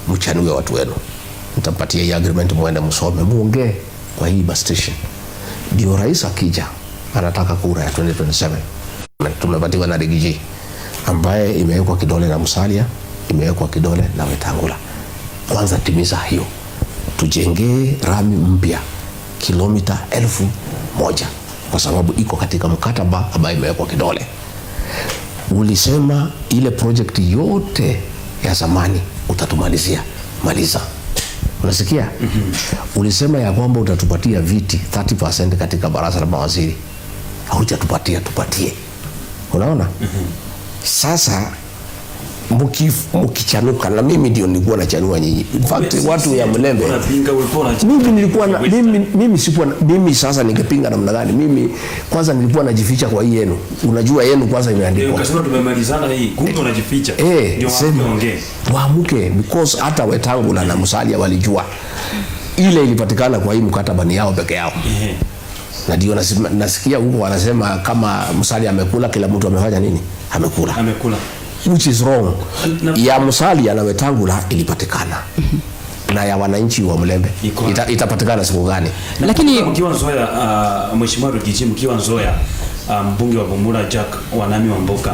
Mchanue watu wenu. Mtapatia hii agreement muende msome, muongee kwa hii bus station. Ndio rais akija anataka kura ya 2027. Tumepatiwa na Rigiji ambaye imewekwa kidole na Musalia, imewekwa kidole na Wetangula. Kwanza timiza hiyo. Tujengee rami mpya kilomita 1000 kwa sababu iko katika mkataba ambaye imewekwa kidole. Ulisema ile project yote ya zamani utatumalizia. Maliza. Unasikia? Ulisema ya kwamba utatupatia viti 30% katika baraza la mawaziri. Haujatupatia, tupatie. Unaona? Sasa mkichanuka na mimi ndio nilikuwa nachanua nyinyi. In fact watu ya Mlembe mimi sasa ningepinga namna gani? Mimi kwanza nilikuwa najificha kwa hii yenu. Unajua yenu kwanza imeandikwa. Ukasema tumemalizana hii, kumbe unajificha. Ndio waamuke because hata Wetangula na Musalia walijua ile ilipatikana kwa hii mkataba ni yao peke yao. Na ndio nasikia huko wanasema kama Musalia amekula, kila mtu amefanya nini? Amekula. Which is wrong. Ya Musalia na Wetangula ilipatikana. Na ya wananchi wa Mlembe itapatikana siku gani? Lakini mkiwa Nzoia, Mheshimiwa Rigiji mkiwa Nzoia, mbunge wa Bumula Jack Wanami Wamboka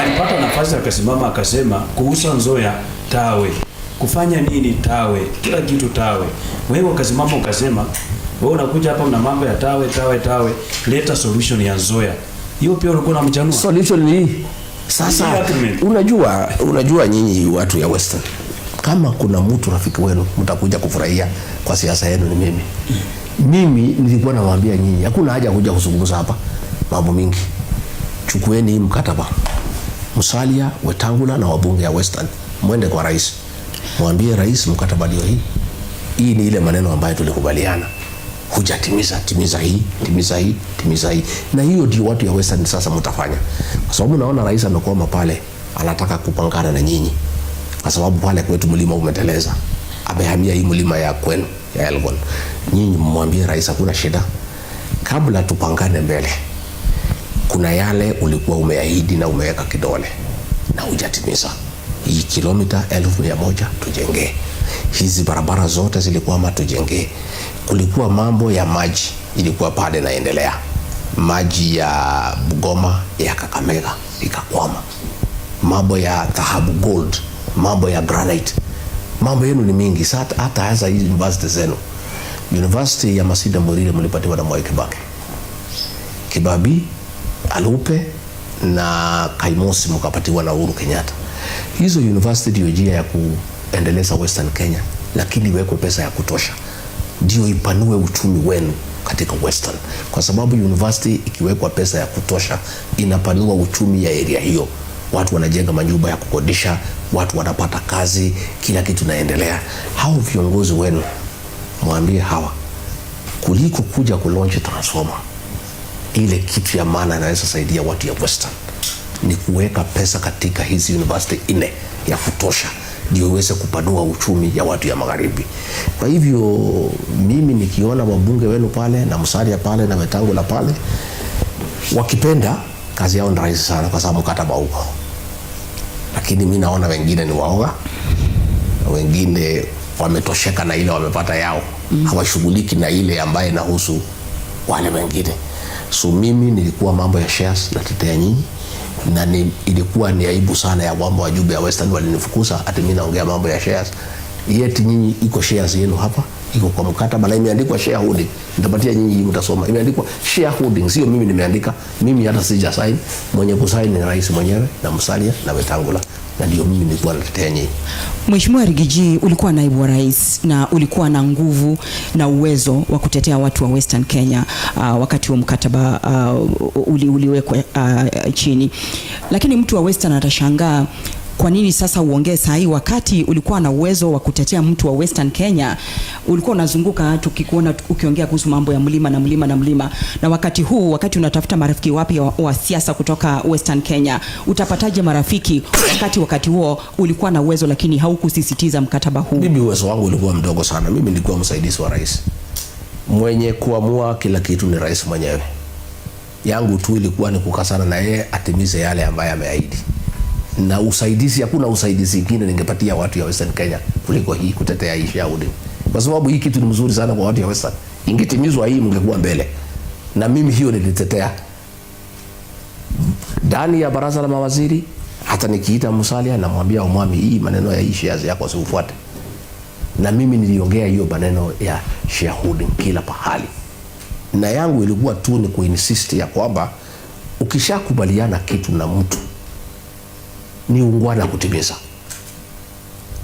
alipata nafasi akasimama akasema kuhusu Nzoia tawe. Kufanya nini tawe? Kila kitu tawe. Wewe ukasimama ukasema wewe unakuja hapa una mambo ya tawe. Leta solution ya Nzoia. Hiyo pia ulikuwa unamchanua. Solution ni sasa unajua nyinyi watu ya Western. Kama kuna mtu rafiki wenu mtakuja kufurahia kwa siasa yenu ni mimi. Mimi nilikuwa nawaambia nyinyi hakuna haja kuja kuzungumza hapa mambo mingi. Chukueni hii mkataba. Musalia, Wetangula na wabunge ya Western mwende kwa rais. Mwambie rais mkataba ndio hii. Hii ni ile maneno ambayo tulikubaliana. Hujatimiza, timiza hii. Na hiyo ndio watu ya Western sasa mtafanya. Kwa sababu naona rais amekwama pale, anataka kupangana na nyinyi. Kwa sababu pale kwetu mlima umeteleza. Amehamia hii mlima ya kwenu ya Elgon. Nyinyi mwambie rais hakuna shida. Kabla tupangane mbele. Kuna yale ulikuwa umeahidi na umeweka kidole na hujatimiza. Hii kilomita 1100 tujengee. Hizi barabara zote zilikuwa tujengee. Kulikuwa mambo ya maji ilikuwa pale naendelea. Maji ya Bugoma ya Kakamega ikakwama. Mambo ya dhahabu gold, mambo ya granite. Mambo yenu ni mingi. Hata hasa hizi university zenu. University ya Masida Murire mlipatiwa na Mwai Kibaki. Kibabi, Alupe na Kaimosi mkapatiwa na Uhuru Kenyatta. Hizo university ndio njia ya kuendeleza Western Kenya, lakini iwekwe pesa ya kutosha. Ndio ipanue uchumi wenu katika Western. Kwa sababu university ikiwekwa pesa ya kutosha inapanua uchumi ya area hiyo. watu wanajenga manyumba ya kukodisha, watu wanapata kazi, kila kitu naendelea. Hao viongozi wenu mwambie hawa, kuliko kuja kulaunch transformer, ile kitu ya maana inaweza saidia watu ya Western ni kuweka pesa katika hizi university 4 ya kutosha, ndio iweze kupanua uchumi ya watu ya magharibi. Kwa hivyo mimi nikiona wabunge wenu pale na Musalia pale na Wetangula pale, wakipenda kazi yao ni rahisi sana kwa sababu mkataba huko. Lakini mimi naona wengine ni waoga, wengine wametosheka na ile wamepata yao, hawashughuliki na ile ambaye inahusu wale wengine. So mimi nilikuwa mambo ya shares natetea nyinyi, na ilikuwa ni aibu sana ya kwamba wajumbe ya Western walinifukuza ati mimi naongea mambo ya shares. Yeti nyinyi iko shares yenu hapa, iko kwa mkataba na imeandikwa shareholding. Nitapatia nyinyi mtasoma. Imeandikwa shareholding, sio mimi nimeandika. Mimi hata sija sign, mwenye kusign ni rais mwenyewe na Musalia na Wetangula, na ndio mimi nilikuwa natetea nyinyi. Mheshimiwa Rigiji, ulikuwa naibu wa rais na ulikuwa na nguvu na uwezo wa kutetea watu wa Western Kenya wakati wa mkataba uliwekwa chini. Lakini mtu wa Western atashangaa kwa nini sasa uongee sahi wakati ulikuwa na uwezo wa kutetea mtu wa Western Kenya. Ulikuwa unazunguka tukikuona ukiongea kuhusu mambo ya mlima na mlima na mlima, na wakati huu wakati unatafuta marafiki wapi wa siasa kutoka Western Kenya, utapataje marafiki wakati huo ulikuwa na uwezo lakini haukusisitiza mkataba huu? Mimi uwezo wangu ulikuwa mdogo sana. Mimi nilikuwa msaidizi wa rais. Mwenye kuamua kila kitu ni rais mwenyewe. Yangu tu ilikuwa ni kukasana na yeye atimize yale ambayo ameahidi. Na usaidizi, hakuna usaidizi mwingine ningepatia watu ya Western Kenya kuliko hii kutetea hii shareholding. Kwa sababu hii kitu ni mzuri sana kwa watu ya Western. Ingetimizwa hii mngekuwa mbele. Na mimi hiyo nilitetea. Ndani ya baraza la mawaziri, hata nikiita Musalia na mwambia umwami hii maneno ya hii shares yako usifuate. Na mimi niliongea hiyo maneno ya shareholding kila pahali. Na yangu ilikuwa tu ni kuinsist ya kwamba ukishakubaliana kitu na mtu ni ungwana kutimiza.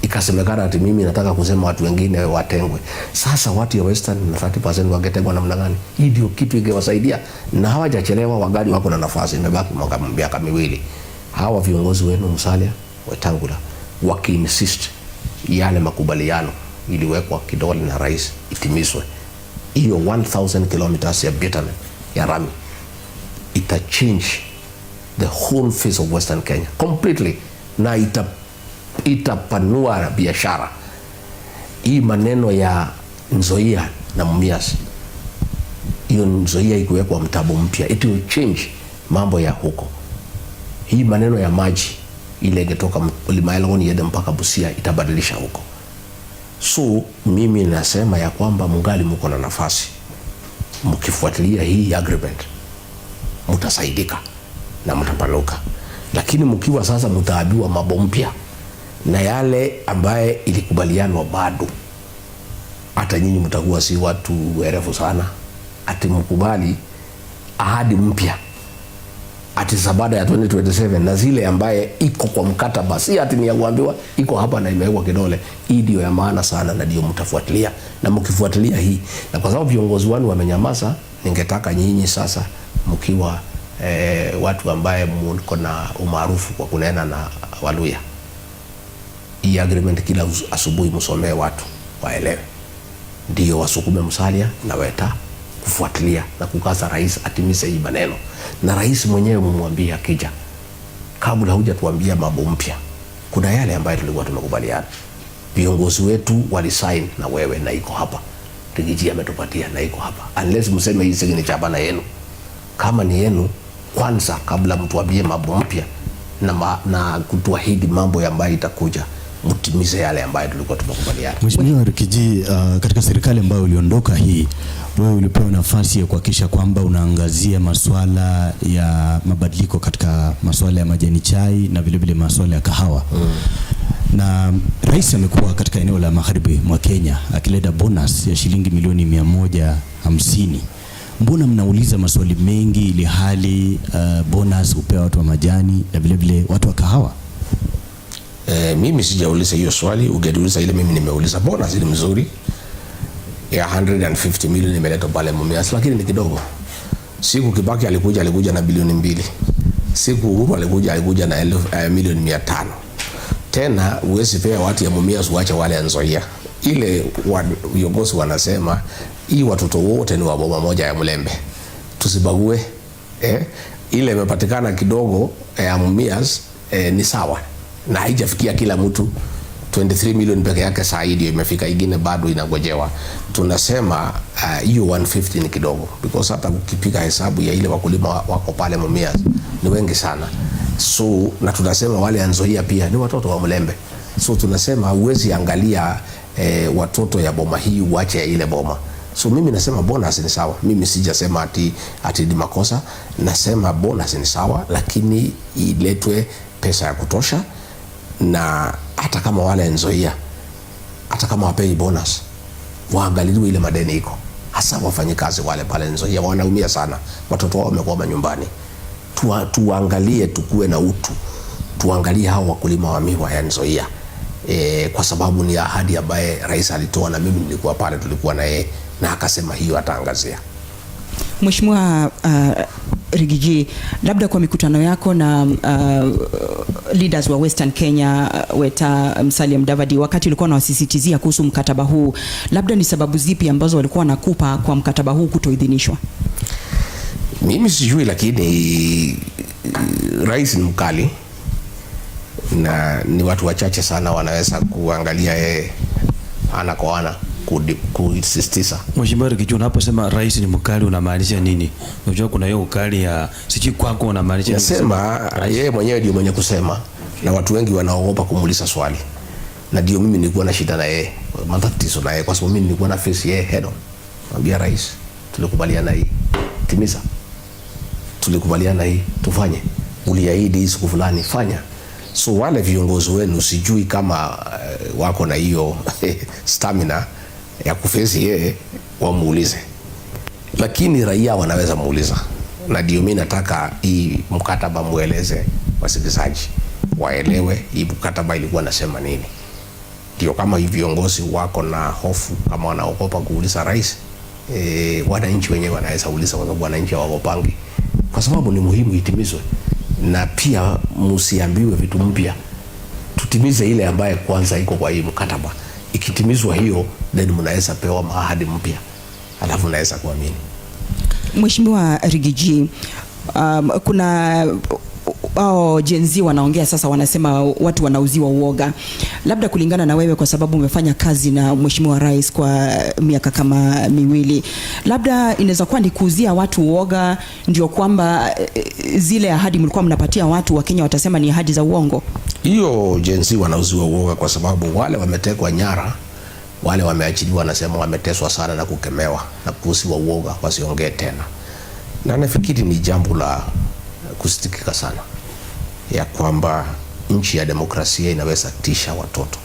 Ikasemekana ati mimi nataka kusema watu wengine watengwe. Sasa watu ya Western na 30% wangetengwa namna gani? Hii ndio kitu ingewasaidia, na hawajachelewa, wangali wako na nafasi, imebaki miaka 2. Hawa viongozi wenu Musalia, Wetangula wakiinsist yale makubaliano iliwekwa kidole na rais itimizwe, hiyo 1000 kilometers ya bitumen ya rami ita change the whole face of Western Kenya completely, na itapanua biashara. Hii maneno ya Nzoia na Mumias, hiyo Nzoia ikiwekwa mtabo mpya, it will change mambo ya huko. Hii maneno ya maji ile ingetoka Mlima Elgon iende mpaka Busia itabadilisha huko. So mimi nasema ya kwamba mungali mko na nafasi, mkifuatilia hii agreement mtasaidika na mtapanuka. Lakini mkiwa sasa mtaabiwa mambo mpya na yale ambaye ilikubalianwa bado, hata nyinyi mtakuwa si watu werefu sana ati mkubali ahadi mpya ati baada ya 2027 na zile ambaye iko kwa mkataba, si ati ni ya kuambiwa iko hapa na imewekwa kidole. Hii ndio ya maana sana na ndio mtafuatilia, na mkifuatilia hii, na kwa sababu viongozi wanu wamenyamaza, ningetaka nyinyi sasa mkiwa watu ambaye mko na umaarufu kwa kunena na Waluya, hii agreement kila asubuhi msomee watu waelewe, ndio wasukume Musalia na Weta kufuatilia na kukaza rais atimize hii maneno. Na rais mwenyewe mumwambie akija, kabla hujatuambia mambo mpya, kuna yale ambayo tulikuwa tumekubaliana. Viongozi wetu walisign na wewe na iko hapa. Rigiji ametupatia na iko hapa. Unless mseme hii signature bana yenu. Kama ni yenu, kwanza kabla mtuambie mambo mpya na kutuahidi mambo ambayo itakuja, mtimize yale ambayo tulikuwa tumekubaliana. Mheshimiwa Rigiji, katika serikali ambayo uliondoka hii, wewe ulipewa nafasi ya kuhakikisha kwamba unaangazia masuala ya mabadiliko katika masuala ya majani chai na vile vile masuala ya kahawa. Na rais amekuwa katika eneo la magharibi mwa Kenya akileta bonus ya shilingi milioni 150. Mbona mnauliza maswali mengi ili hali bonus upewa watu wa majani na vile vile watu wa kahawa? Mimi sijauliza hiyo swali, ungeuliza ile mimi nimeuliza. Bonus ile mzuri ya 150 million imeletwa pale Mumias, lakini ni kidogo. Siku Kibaki alikuja na bilioni 2. Siku Uhuru alikuja na milioni 500. Tena uwezi pea watu ya Mumias uache wale ya Nzoia. Ile viongozi wanasema hii watoto wote ni wa boma moja ya Mlembe, tusibague. Ile imepatikana kidogo ya Mumias ni sawa, na haijafikia kila mtu. 23 milioni peke yake saa hii ndio imefika, ingine bado inagojewa. Tunasema hiyo 150 ni kidogo, because hata ukipiga hesabu ya ile wakulima wako pale Mumias ni wengi sana. So na tunasema wale ya Nzoia pia ni watoto wa Mlembe. So tunasema uwezi angalia watoto ya boma hii uache ya ile boma. So mimi nasema bonus ni sawa. Mimi sijasema ati ni makosa. Nasema bonus ni sawa, lakini iletwe pesa ya kutosha, na hata kama wale Nzoia, hata kama wapei bonus, waangaliwe ile madeni iko. Hasa wafanyikazi wale pale Nzoia wanaumia sana. Watoto wao wamekuwa nyumbani. Tuangalie, tukue na utu. Tuangalie hao wakulima wa miwa ya Nzoia. Kwa sababu ni ahadi ambaye rais alitoa, na mimi nilikuwa pale, tulikuwa na yeye, na akasema hiyo ataangazia. Mheshimiwa Rigiji, labda kwa mikutano yako na leaders wa Western Kenya, Weta, Musalia Mudavadi, wakati ulikuwa unawasisitizia kuhusu mkataba huu, labda ni sababu zipi ambazo walikuwa wanakupa kwa mkataba huu kutoidhinishwa? Mimi sijui, lakini rais ni mkali na ni watu wachache sana wanaweza kuangalia yeye ana kwa ana kusisitiza. Mheshimiwa Rigiji, unaposema rais ni mkali unamaanisha nini? Unajua kuna hiyo ukali ya siji kwako unamaanisha nini? Nasema yeye mwenyewe ndio mwenye kusema, na watu wengi wanaogopa kumuuliza swali. Na ndio mimi nilikuwa na shida na yeye, matatizo na yeye, kwa sababu mimi nilikuwa na face yeye head on. Mwambia rais, tulikubaliana hii, timiza. Tulikubaliana hii, tufanye. Uliahidi siku fulani, fanya. So wale viongozi wenu sijui kama wako na hiyo stamina ya kufesi yeye, wamuulize. Lakini raia wanaweza muuliza. Na ndio mimi nataka hii mkataba mueleze wasikilizaji, waelewe hii mkataba ilikuwa nasema nini. Ndio kama hivi viongozi wako na hofu, kama wanaogopa kuuliza rais, wananchi wenyewe wanaweza uliza, kwa sababu wananchi hawagopangi. Kwa sababu ni muhimu itimizwe. Na pia msiambiwe vitu mpya. Tutimize ile ambaye kwanza iko kwa hii mkataba. Ikitimizwa hiyo, then mnaweza pewa ahadi mpya, alafu naweza kuamini. Mheshimiwa Rigiji, kuna Gen Z wanaongea sasa, wanasema watu wanauziwa uoga. Labda kulingana na wewe, kwa sababu umefanya kazi na Mheshimiwa Rais kwa miaka kama 2, labda inaweza kuwa ni kuuzia watu uoga, ndio kwamba zile ahadi mlikuwa mnapatia watu wa Kenya watasema ni ahadi za uongo? Hiyo Gen Z wanauziwa uoga kwa sababu wale wametekwa nyara, wale wameachiliwa, wanasema wameteswa sana na kukemewa na kuuziwa uoga wasiongee tena. Na nafikiri ni jambo la kusitikika sana ya kwamba nchi ya demokrasia inaweza tisha watoto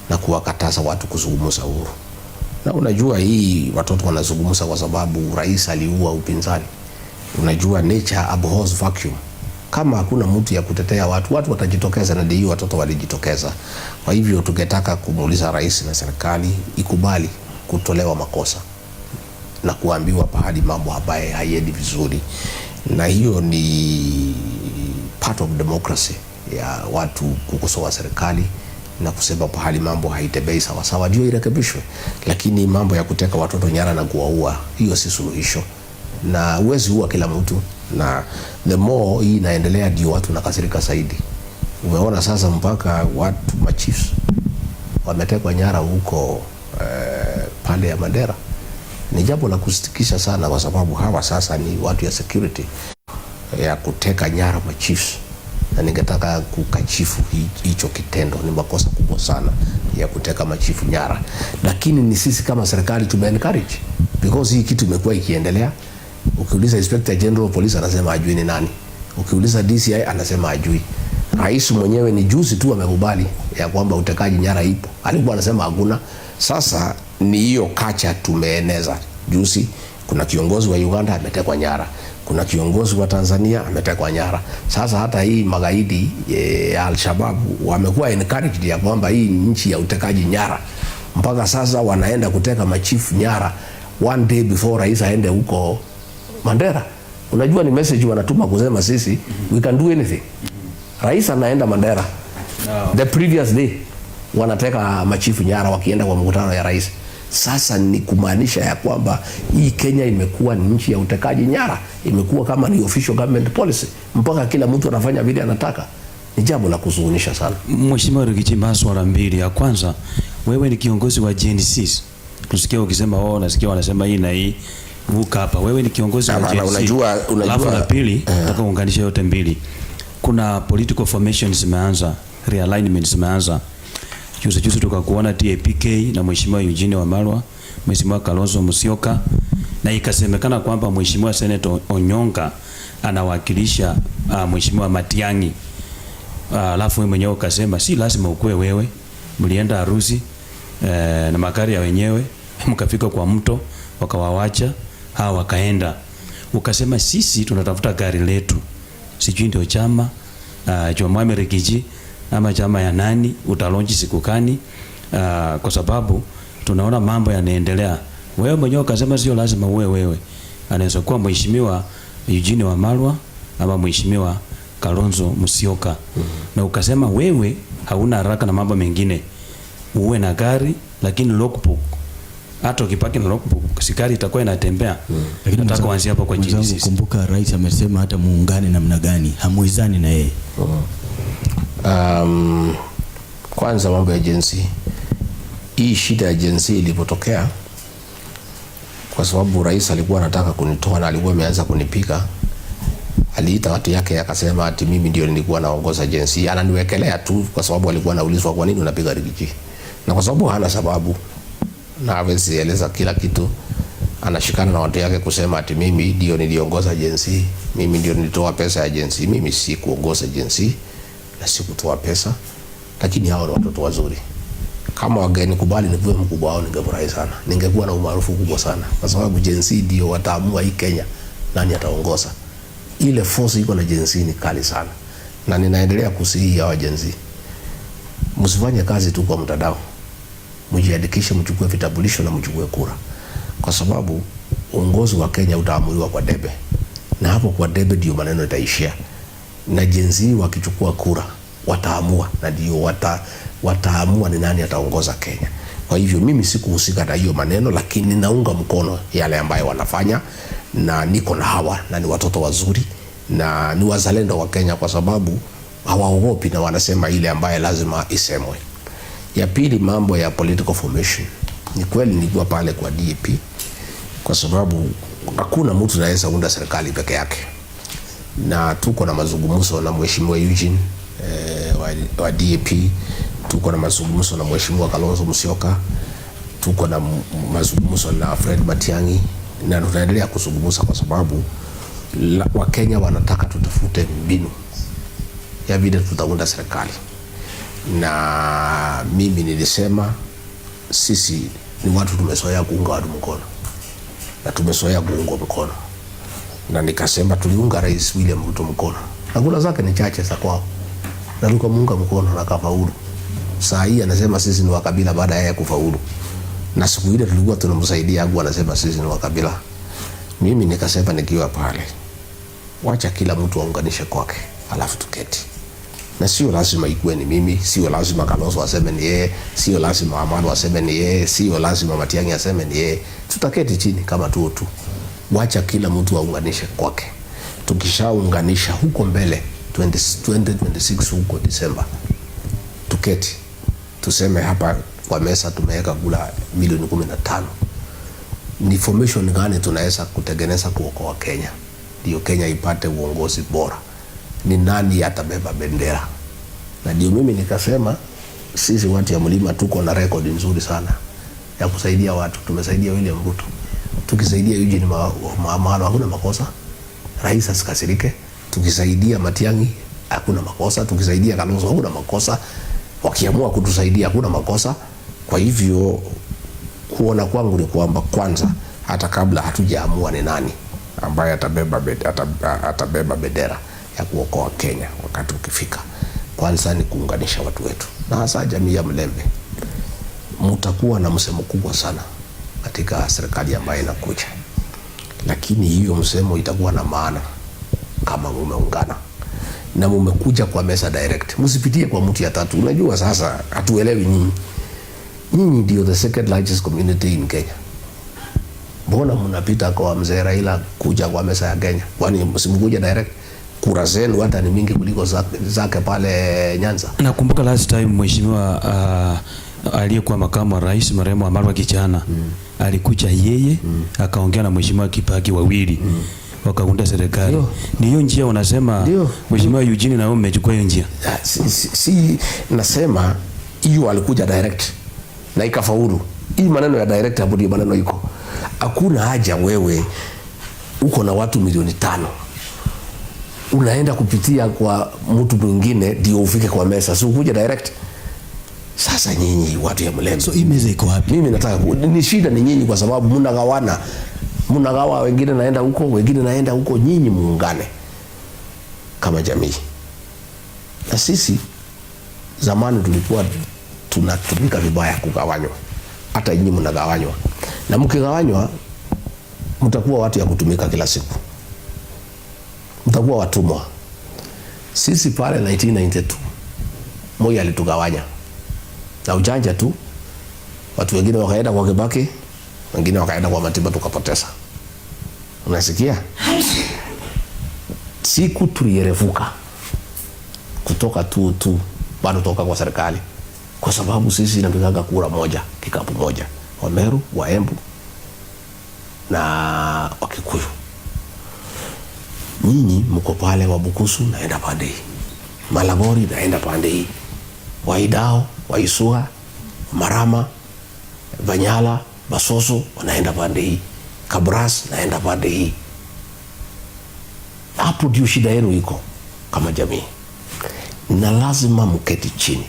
na kuwakataza watu kuzungumza uhuru. Na unajua hii watoto wanazungumza kwa sababu rais aliua upinzani. Unajua nature abhors vacuum. Kama hakuna mtu ya kutetea watu watajitokeza, na ndio watoto walijitokeza. Kwa hivyo tungetaka kumuuliza rais na serikali ikubali kutolewa makosa na kuambiwa pahali mambo ambaye haiendi vizuri. Na hiyo ni part of democracy ya watu kukosoa serikali na kusema pahali mambo haitembei sawa sawa ndio irekebishwe. Lakini mambo ya kuteka watoto nyara na kuwaua, hiyo si suluhisho. Na uwezi huwa kila mtu, na the more hii inaendelea ndio watu nakasirika zaidi. Umeona sasa mpaka watu machiefs wametekwa nyara huko pale ya Mandera. Ni jambo la kusitikisha sana, kwa sababu hawa sasa ni watu ya security ya kuteka nyara machiefs. Na ningetaka kukachifu hicho kitendo. Ni makosa kubwa sana ya kuteka machifu nyara. Lakini ni sisi kama serikali tume-encourage, because hii kitu imekuwa ikiendelea. Ukiuliza Inspector General of Police anasema ajui ni nani. Ukiuliza DCI anasema ajui. Rais mwenyewe ni juzi tu amekubali ya kwamba utekaji nyara ipo. Alikuwa anasema hakuna. Sasa ni hiyo kacha tumeeneza. Juzi kuna kiongozi wa Uganda ametekwa nyara, kuna kiongozi wa Tanzania ametekwa nyara. Sasa hata hii magaidi Al-Shabaab wamekuwa encouraged ya kwamba hii nchi ya utekaji nyara. Mpaka sasa wanaenda kuteka machifu nyara one day before rais aende huko Mandera. Unajua ni message wanatuma kusema sisi we can do anything. Rais anaenda Mandera. The previous day wanateka machifu nyara wakienda kwa mkutano ya rais. Sasa ni kumaanisha ya kwamba hii Kenya imekuwa ni nchi ya utekaji nyara, imekuwa kama ni official government policy, mpaka kila mtu anafanya vile anataka. Ni jambo la kuzunisha sana. Mheshimiwa Rigiji, maswala mbili. Ya kwanza, wewe ni kiongozi wa Gen Z. Tusikia ukisema nasikia wanasema hii na hii. Vuka hapa. Wewe ni kiongozi wa Gen Z. Unajua. Alafu la pili, nataka kuunganisha yote mbili. Kuna political formations zimeanza, realignment zimeanza. Juzi tukakuona TAPK na Mheshimiwa Eugene Wamalwa, Mheshimiwa Kalonzo Musyoka, na ikasemekana kwamba Mheshimiwa Senator Onyonga anawakilisha Mheshimiwa Matiang'i. Alafu wewe mwenyewe ukasema si lazima ukue wewe. Mlienda harusi na magari ya wenyewe, mkafika kwa mto, wakawawacha, hao wakaenda. Ukasema sisi tunatafuta gari letu. Sijui ndio chama Jomame Rigiji ama chama ya nani utalonji siku gani, kwa sababu tunaona mambo yanaendelea. Wewe mwenyewe ukasema sio lazima wewe. Anaweza kuwa Mheshimiwa Eugene Wamalwa ama Mheshimiwa Kalonzo Musyoka. Na ukasema wewe hauna haraka na mambo mengine. Uwe na gari lakini logbook. Hata ukipaki na logbook, sikari itakuwa inatembea. Lakini nataka kuanzia hapo kwa jinsi. Kumbuka rais amesema hata muungane namna gani, hamuizani na yeye. Kwanza mambo ya Gen Z. Hii shida ya Gen Z ilipotokea, kwa sababu rais alikuwa anataka kunitoa na alikuwa ameanza kunipika, aliita watu yake akasema ati mimi ndio nilikuwa naongoza Gen Z. Ananiwekelea tu kwa sababu alikuwa anaulizwa kwa nini unapiga Rigiji. Na kwa sababu hana sababu na hawezi eleza kila kitu, anashikana na watu yake kusema ati mimi ndio niliongoza Gen Z, mimi ndio nilitoa pesa ya Gen Z. Mimi si kuongoza Gen Z na si kutoa pesa, lakini hao ni watoto wazuri. Kama wangenikubali niwe mkubwa wao ningefurahi sana. Ningekuwa na umaarufu kubwa sana, kwa sababu Gen Z ndio wataamua hii Kenya nani ataongoza. Ile force iko na Gen Z ni kali sana. Na ninaendelea kusihi hawa Gen Z, msifanye kazi tu kwa mtandao. Mjiandikishe, mchukue vitambulisho na mchukue kura. Kwa sababu uongozi wa Kenya utaamuliwa kwa debe. Na hapo kwa debe ndio maneno yataishia. Na Gen Z wakichukua kura wataamua, na ndio wataamua ni nani ataongoza Kenya. Kwa hivyo mimi sikuhusika na hiyo maneno, lakini naunga mkono yale ambayo wanafanya, na niko na hawa na ni watoto wazuri na ni wazalendo wa Kenya, kwa sababu hawaogopi na wanasema ile ambaye lazima isemwe. Ya pili, mambo ya political formation. Ni kweli nilikuwa pale kwa DAP, kwa sababu hakuna mtu anaweza unda serikali peke yake. Na tuko na mazungumzo na Mheshimiwa Eugene wa DAP, tuko na mazungumzo na Mheshimiwa Kalonzo Musyoka, tuko na mazungumzo na Fred Matiang'i, na tutaendelea kuzungumza kwa sababu Wakenya wanataka tutafute mbinu ya vile tutaunda serikali. Na mimi nilisema sisi ni watu tumezoea kuunga watu mkono na tumezoea kuungwa mkono, na nikasema tuliunga Rais William Ruto mkono na kula zake ni chache za kwao, na tukamuunga mkono na kafaulu. Saa hii anasema sisi ni wa kabila baada ya kufaulu, na siku ile tulikuwa tunamsaidia hapo anasema sisi ni wa kabila. Mimi nikasema nikiwa pale, wacha kila mtu aunganishe kwake alafu tuketi. Na sio lazima ikuwe ni mimi, sio lazima Kalonzo aseme ni yeye, sio lazima Amado aseme ni yeye, sio lazima Matiang'i aseme ni yeye. Tutaketi chini kama tu. Wacha kila mtu aunganishe kwake. Tukishaunganisha huko mbele 2026 huko Disemba, tuketi tuseme hapa kwa mesa tumeweka kula milioni 15. Ni formation gani tunaweza kutengeneza kuokoa Kenya ndio Kenya ipate uongozi bora? Ni nani atabeba bendera? Na ndio mimi nikasema sisi watu ya mlima tuko na record nzuri sana ya kusaidia watu. Tumesaidia William Ruto, tukisaidia Eugene Wamalwa hakuna makosa, rais asikasirike. Tukisaidia Matiang'i hakuna makosa, tukisaidia Kalonzo hakuna makosa, wakiamua kutusaidia hakuna makosa. Kwa hivyo kuona kwangu ni kwamba kwanza, hata kabla hatujaamua ni nani ambaye atabeba bendera ya kuokoa Kenya wakati ukifika, kwanza ni kuunganisha watu wetu, na hasa jamii ya Mlembe. Mtakuwa na msemo kubwa sana katika serikali ambayo inakuja, lakini hiyo msemo itakuwa na maana kama mumeungana na mumekuja kwa mesa direct, msipitie kwa mtu ya tatu. Unajua sasa hatuelewi nyinyi. Nyinyi ndio the second largest community in Kenya. Mbona mnapita kwa mzee Raila kuja kwa mesa ya Kenya? Kwani msimkuja direct? Kura zenu hata ni mingi kuliko zake pale Nyanza. Nakumbuka last time mheshimiwa aliyekuwa makamu wa rais marehemu Amarwa Kichana alikuja yeye akaongea na mheshimiwa Kibaki wawili wakaunda serikali. Ni hiyo njia unasema mheshimiwa Eugene na wewe mmechukua hiyo njia? Si nasema hiyo alikuja direct na ikafaulu. Hii maneno ya direct hapo ndio maneno iko. Hakuna haja wewe uko na watu milioni 5 unaenda kupitia kwa mtu mwingine ndio ufike kwa mesa, si ukuja direct. Sasa nyinyi watu ya Mlembe, so hii meza iko wapi? Mimi nataka ni shida ni nyinyi, kwa sababu mnagawa, wengine naenda huko, wengine naenda huko. Nyinyi muungane kama jamii. Na sisi zamani tulikuwa tunatumika vibaya kugawanywa, hata nyinyi mnagawanywa, na mkigawanywa mtakuwa watu ya kutumika kila siku, mtakuwa watumwa. Sisi pale 1992 Moi alitugawanya na ujanja tu, watu wengine wakaenda kwa Kibaki, wengine wakaenda kwa Matiba, tukapoteza. Unasikia? Siku tulierevuka kutoka tu bado toka kwa serikali, kwa sababu sisi tunapigaga kura moja, kikapu moja, Wameru, Waembu na Wakikuyu. Nyinyi mko pale Wabukusu naenda pande hii, Malagori naenda pande hii, Waidao, Waisuga, Marama, Banyala, Basoso wanaenda pande hii, Kabras naenda pande hii. Hapo ndio shida yenu iko kama jamii, na lazima mketi chini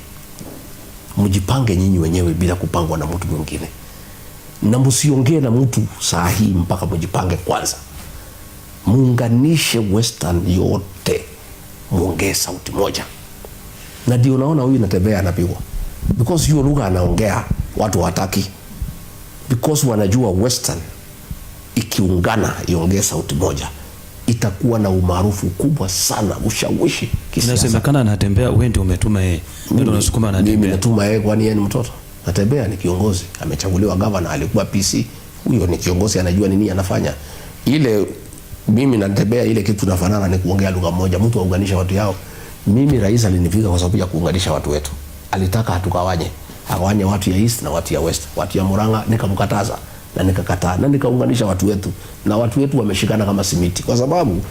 mjipange nyinyi wenyewe bila kupangwa na mtu mwingine, na msiongee na mtu saa hii mpaka mjipange kwanza. Muunganishe Western yote, muongee sauti moja. Na ndio unaona huyu Natembeya anapigwa, because hiyo lugha anaongea watu hataki, because wanajua Western ikiungana iongee sauti moja itakuwa na umaarufu kubwa sana, ushawishi kisiasa. Inasemekana Natembeya wewe ndio umetuma yeye, ndio unasukuma Natembeya. Mimi natuma yeye, kwani yeye ni mtoto? Natembeya ni kiongozi, amechaguliwa governor, alikuwa PC. Huyo ni kiongozi, anajua nini anafanya. Ile mimi Natembeya ile kitu nafanana ni kuongea lugha moja, mtu aunganisha watu yao. Mimi rais alinipiga kwa sababu ya kuunganisha watu wetu. Alitaka hatukawanye, agawanye watu ya East na watu ya West, watu ya Murang'a, nikamkataza na nikakataa na nikaunganisha watu wetu, na watu wetu wameshikana kama simiti, kwa sababu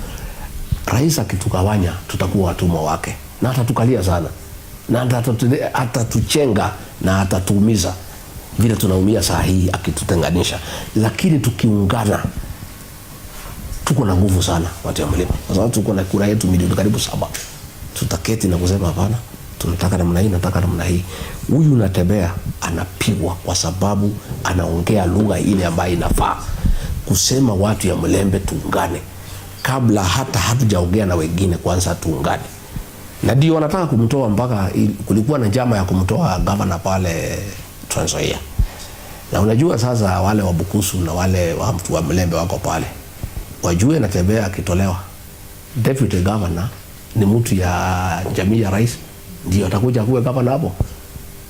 rais akitukawanya tutakuwa watumwa wake, na atatukalia sana, na atatuchenga na atatuumiza vile tunaumia saa hii akitutenganisha. Lakini tukiungana tuko na nguvu sana watu ya Mlima, kwa sababu tuko na kura yetu milioni karibu 7. Tutaketi na kusema hapana, tunataka namna hii, nataka namna hii. Huyu Natembeya anapigwa kwa sababu anaongea lugha ile ambayo inafaa kusema watu ya Mlembe tuungane, kabla hata hatujaongea na wengine, kwanza tuungane. Na ndio wanataka kumtoa, mpaka kulikuwa na njama ya kumtoa governor pale Trans Nzoia. Na unajua sasa wale wa Bukusu na wale wa mtu wa Mlembe wako pale, wajue Natembeya akitolewa, deputy governor ni mtu ya jamii ya rais, ndio atakuja kuwe governor hapo.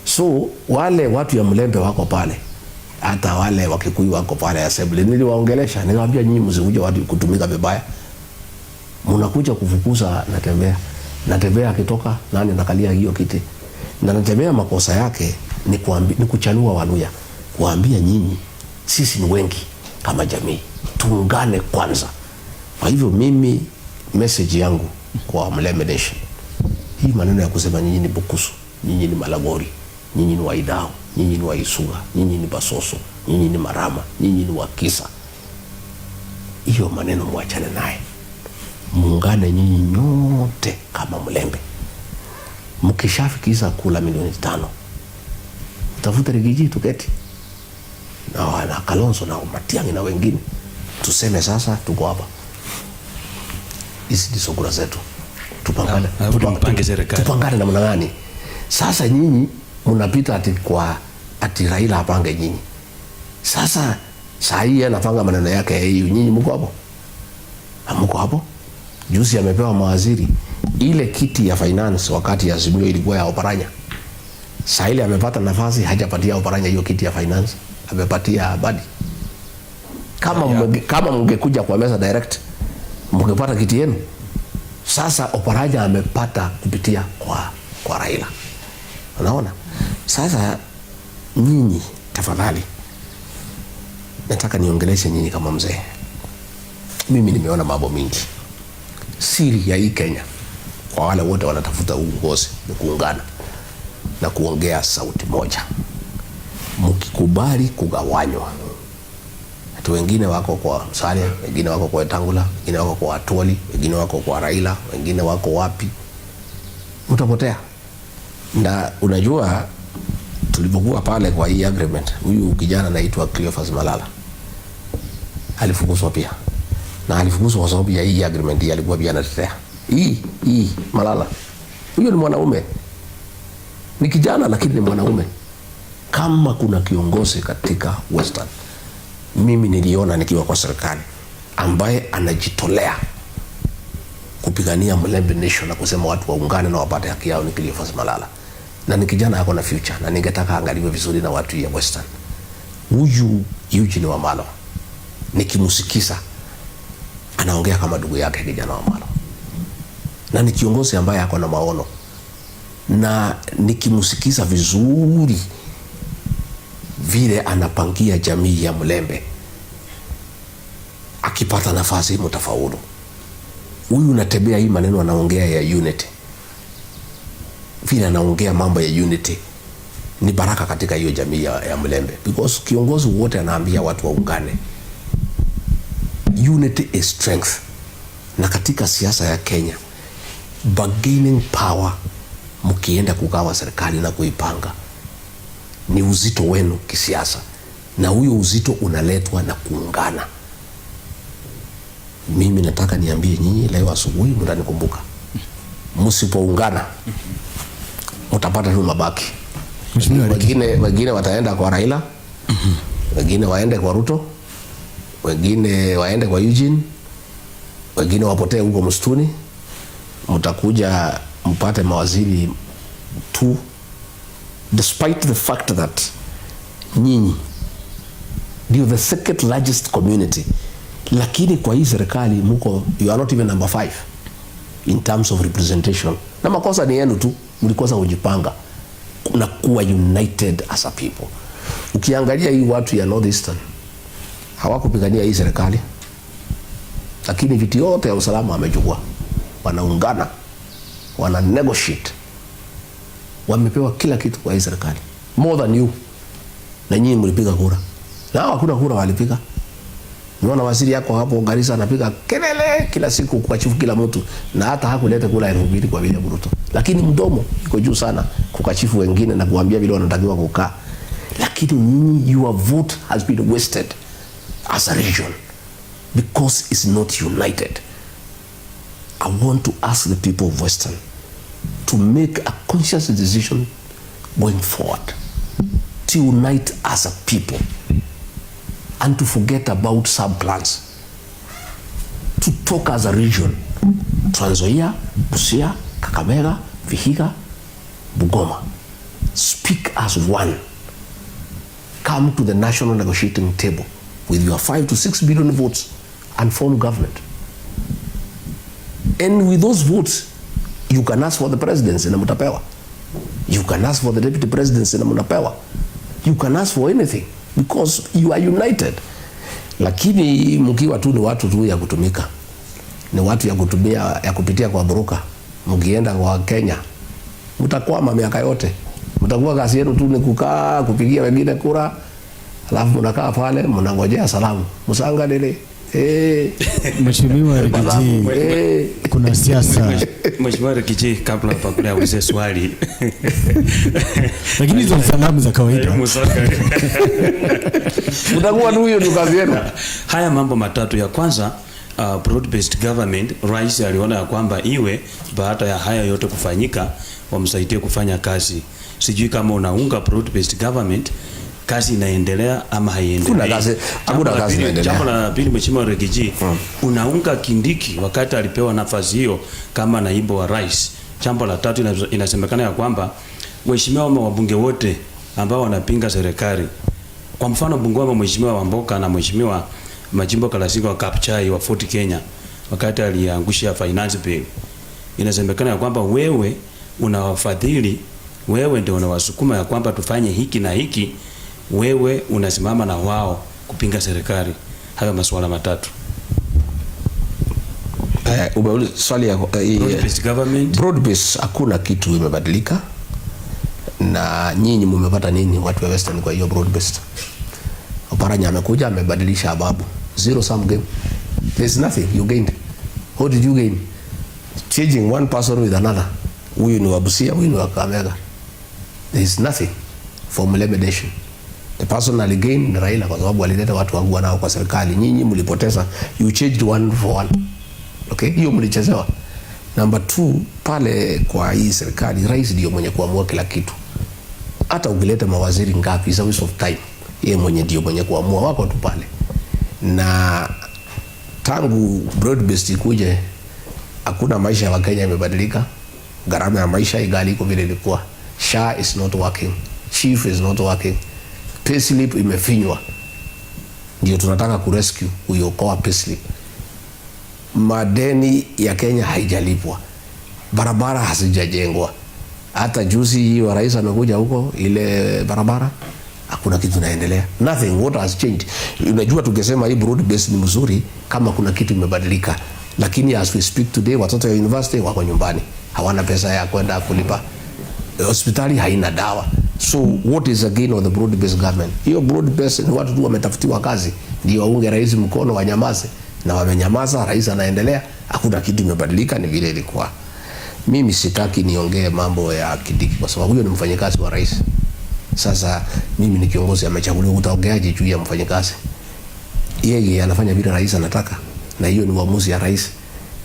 So wale watu ya Mlembe wako pale, hata wale wa Kikuyu wako pale assembly, niliwaongelesha, nikamwambia nyinyi msije watu kutumika vibaya, mnakuja kufukuza Natembeya. Natembeya akitoka nani anakalia hiyo kiti? Na Natembeya makosa yake ni kuchanua Waluya, kuambia nyinyi sisi ni wengi kama jamii, tuungane kwanza. Kwa hivyo mimi message yangu kwa Mlembe Nation, hii maneno ya kusema nyinyi ni Bukusu, nyinyi ni Malagori, nyinyi ni Waidao, nyinyi ni Waisuga, nyinyi ni Basoso, nyinyi ni Marama, nyinyi ni Wakisa, hiyo maneno muachane naye. Muungane nyinyi nyote kama Mlembe. Mkishafikisha kula milioni 5, tafute Rigiji tuketi na Kalonzo na Matiang'i na wengine, tuseme sasa tuko hapa, hizi ndizo kura zetu, tupangane, tupangane namna gani? Sasa nyinyi mnapita ati Raila apange nyinyi. Sasa Saa hii anapanga maneno yake ya EU. Nyinyi mko hapo? Hamko hapo? Juzi amepewa mawaziri. Ile kiti ya finance wakati ya Azimio ilikuwa ya Oparanya. Saa ile amepata nafasi, hajapatia Oparanya hiyo kiti ya finance, amepatia Abadi. Kama mngekuja kwa meza direct, mngepata kiti yenu. Sasa Oparanya amepata kupitia kwa Raila. Unaona? Sasa nyinyi tafadhali, nataka niongeleshe nyinyi kama mzee. Mimi nimeona mambo mingi. Siri ya hii Kenya kwa wale wote wanatafuta uongozi ni kuungana na kuongea sauti moja. Mkikubali kugawanywa, watu wengine wako kwa Musalia, wengine wako kwa Wetangula, wengine wako kwa Atwoli, wengine wako kwa Raila, wengine wako wapi, mtapotea. Na unajua tulipokuwa pale kwa hii agreement, huyu kijana anaitwa Cleophas Malala alifukuzwa pia, na alifukuzwa kwa sababu ya hii agreement. Alikuwa pia anatetea hii Malala. Huyo ni mwanaume, ni kijana lakini ni mwanaume. Kama kuna kiongozi katika Western, mimi niliona nikiwa kwa serikali, ambaye anajitolea kupigania Mlembe Nation na kusema watu waungane na wapate haki yao, ni Cleophas Malala. Na ni kijana yako na future, na ningetaka angaliwe vizuri na watu ya Western. Huyu Eugene Wamalwa, nikimusikiza anaongea kama ndugu yake kijana Wamalwa, na ni kiongozi ambaye ako na maono, na nikimusikiza vizuri vile anapangia jamii ya Mlembe, akipata nafasi mtafaulu. Huyu natembea hii maneno anaongea ya unity, vile anaongea mambo ya unity, ni baraka katika hiyo jamii ya Mlembe, because kiongozi wote anaambia watu waungane. Unity is strength. Na katika siasa ya Kenya, bargaining power, mkienda kugawa serikali na kuipanga, ni uzito wenu kisiasa, na huyo uzito unaletwa na kuungana. Mimi nataka niambie nyinyi leo asubuhi, mtanikumbuka. Msipoungana mtapata tu mabaki. Wengine wataenda kwa Raila, wengine waende kwa Ruto, wengine waende kwa Eugene, wengine wapotee huko msituni. Mtakuja mpate mawaziri tu, despite the fact that nyinyi ndio the second largest community, lakini kwa hii serikali mko, you are not even number 5 in terms of representation. Na makosa ni yenu tu, mlikosa kujipanga na kuwa united as a people. Ukiangalia hii watu ya Northeastern hawakupigania hii serikali, lakini viti yote ya usalama wamechukua, wanaungana, wana negotiate, wamepewa kila kitu kwa hii serikali, more than you. Na nyinyi mlipiga kura, na hakuna kura walipiga. Unaona waziri yako hapo Garissa anapiga kelele kila siku kwa chifu kila mtu, na hata hakuleta kula 2000 kwa William Ruto, lakini mdomo iko juu sana kukachifu wengine na kuambia vile wanatakiwa kukaa. Lakini nyinyi, your vote has been wasted as a region because it's not united. I want to ask the people of Western to make a conscious decision going forward to unite as a people and to forget about sub-plans, to talk as a region. Trans Nzoia, Busia, Kakamega, Vihiga, Bungoma. Speak as one. Come to the national negotiating table with your 5 to 6 billion votes and form government. And with those votes, you can ask for the presidency na mutapewa. You can ask for the deputy presidency na mutapewa. You can ask for anything because you are united. Lakini mkiwa tu ni watu tu ya kutumika, ni watu ya kutumia, ya kupitia kwa broker, mkienda kwa Kenya mtakwama miaka yote. Mtakuwa kazi yenu tu ni kukaa kupigia wengine kura, alafu mnakaa pale mnangojea salamu. Musangalele. Mheshimiwa Rigiji, kuna siasa. Mheshimiwa Rigiji, kabla ya kuuliza swali. Lakini hizo salamu za kawaida. Mtakuwa huyo ndio kazi yenu. Haya mambo matatu, ya kwanza broad based government, rais aliona ya kwamba iwe baada ya haya yote kufanyika wamsaidie kufanya kazi. Sijui kama unaunga broad based government kazi inaendelea ama haiendelei? Hakuna kazi inaendelea. Jambo la pili, Mheshimiwa Rigiji, unaunga Kindiki wakati alipewa nafasi hiyo kama naibu wa rais. Jambo la tatu, inasemekana ya kwamba waheshimiwa wabunge wote ambao wanapinga serikali, kwa mfano Bungoma, Mheshimiwa Wamboka na Mheshimiwa Majimbo Kalasiko wa Kapchai wa Fort Kenya, wakati aliangusha finance bill, inasemekana ya kwamba wewe unawafadhili, wewe ndio unawasukuma ya kwamba tufanye hiki na hiki, wewe unasimama na wao kupinga serikali. Hayo masuala matatu. Umeuliza swali ya broad-based government. Broad-based, hakuna kitu imebadilika. Na nyinyi mmepata nini watu wa Western kwa hiyo broad-based? Oparanya amekuja amebadilisha ababu. Zero sum game. There's nothing you gained. What did you gain? Changing one person with another. Huyu ni wa Busia, huyu ni wa Kakamega. There is nothing for elimination. The person aligain ni Raila kwa sababu alileta watu wangu wanao kwa serikali. Nyinyi mlipoteza, you changed one for one. Okay, hiyo mlichezewa. Number 2, pale kwa hii serikali rais ndio mwenye kuamua kila kitu. Hata ukileta mawaziri ngapi, is a waste of time. Yeye mwenye ndio mwenye kuamua, wako tu pale. Na tangu broad-based kuje, hakuna maisha ya Wakenya yamebadilika. Gharama ya maisha igali iko vile ilikuwa. SHA is not working. Chief is not working. Payslip imefinywa. Ndio tunataka kurescue, kuiokoa payslip. Madeni ya Kenya haijalipwa. Barabara hazijajengwa. Hata juzi hii wa rais amekuja huko, ile barabara hakuna kitu inaendelea. Nothing, what has changed? Unajua tukisema hii broad base ni mzuri kama kuna kitu imebadilika. Lakini as we speak today, watoto wa university wako nyumbani. Hawana pesa ya kwenda kulipa. Hospitali haina dawa. So what is the gain of the broad based government? Hiyo broad base ni watu tu wametafutiwa kazi. Ndio waunge rais mkono wanyamaze. Na wamenyamaza, rais anaendelea. Hakuna kitu imebadilika, ni vile ilikuwa. Mimi sitaki niongee mambo ya Kindiki kwa sababu huyo ni mfanyikazi wa rais. Sasa mimi ni kiongozi amechaguliwa, utaongeaje juu ya mfanyikazi? Yeye anafanya vile rais anataka na hiyo ni uamuzi ya rais.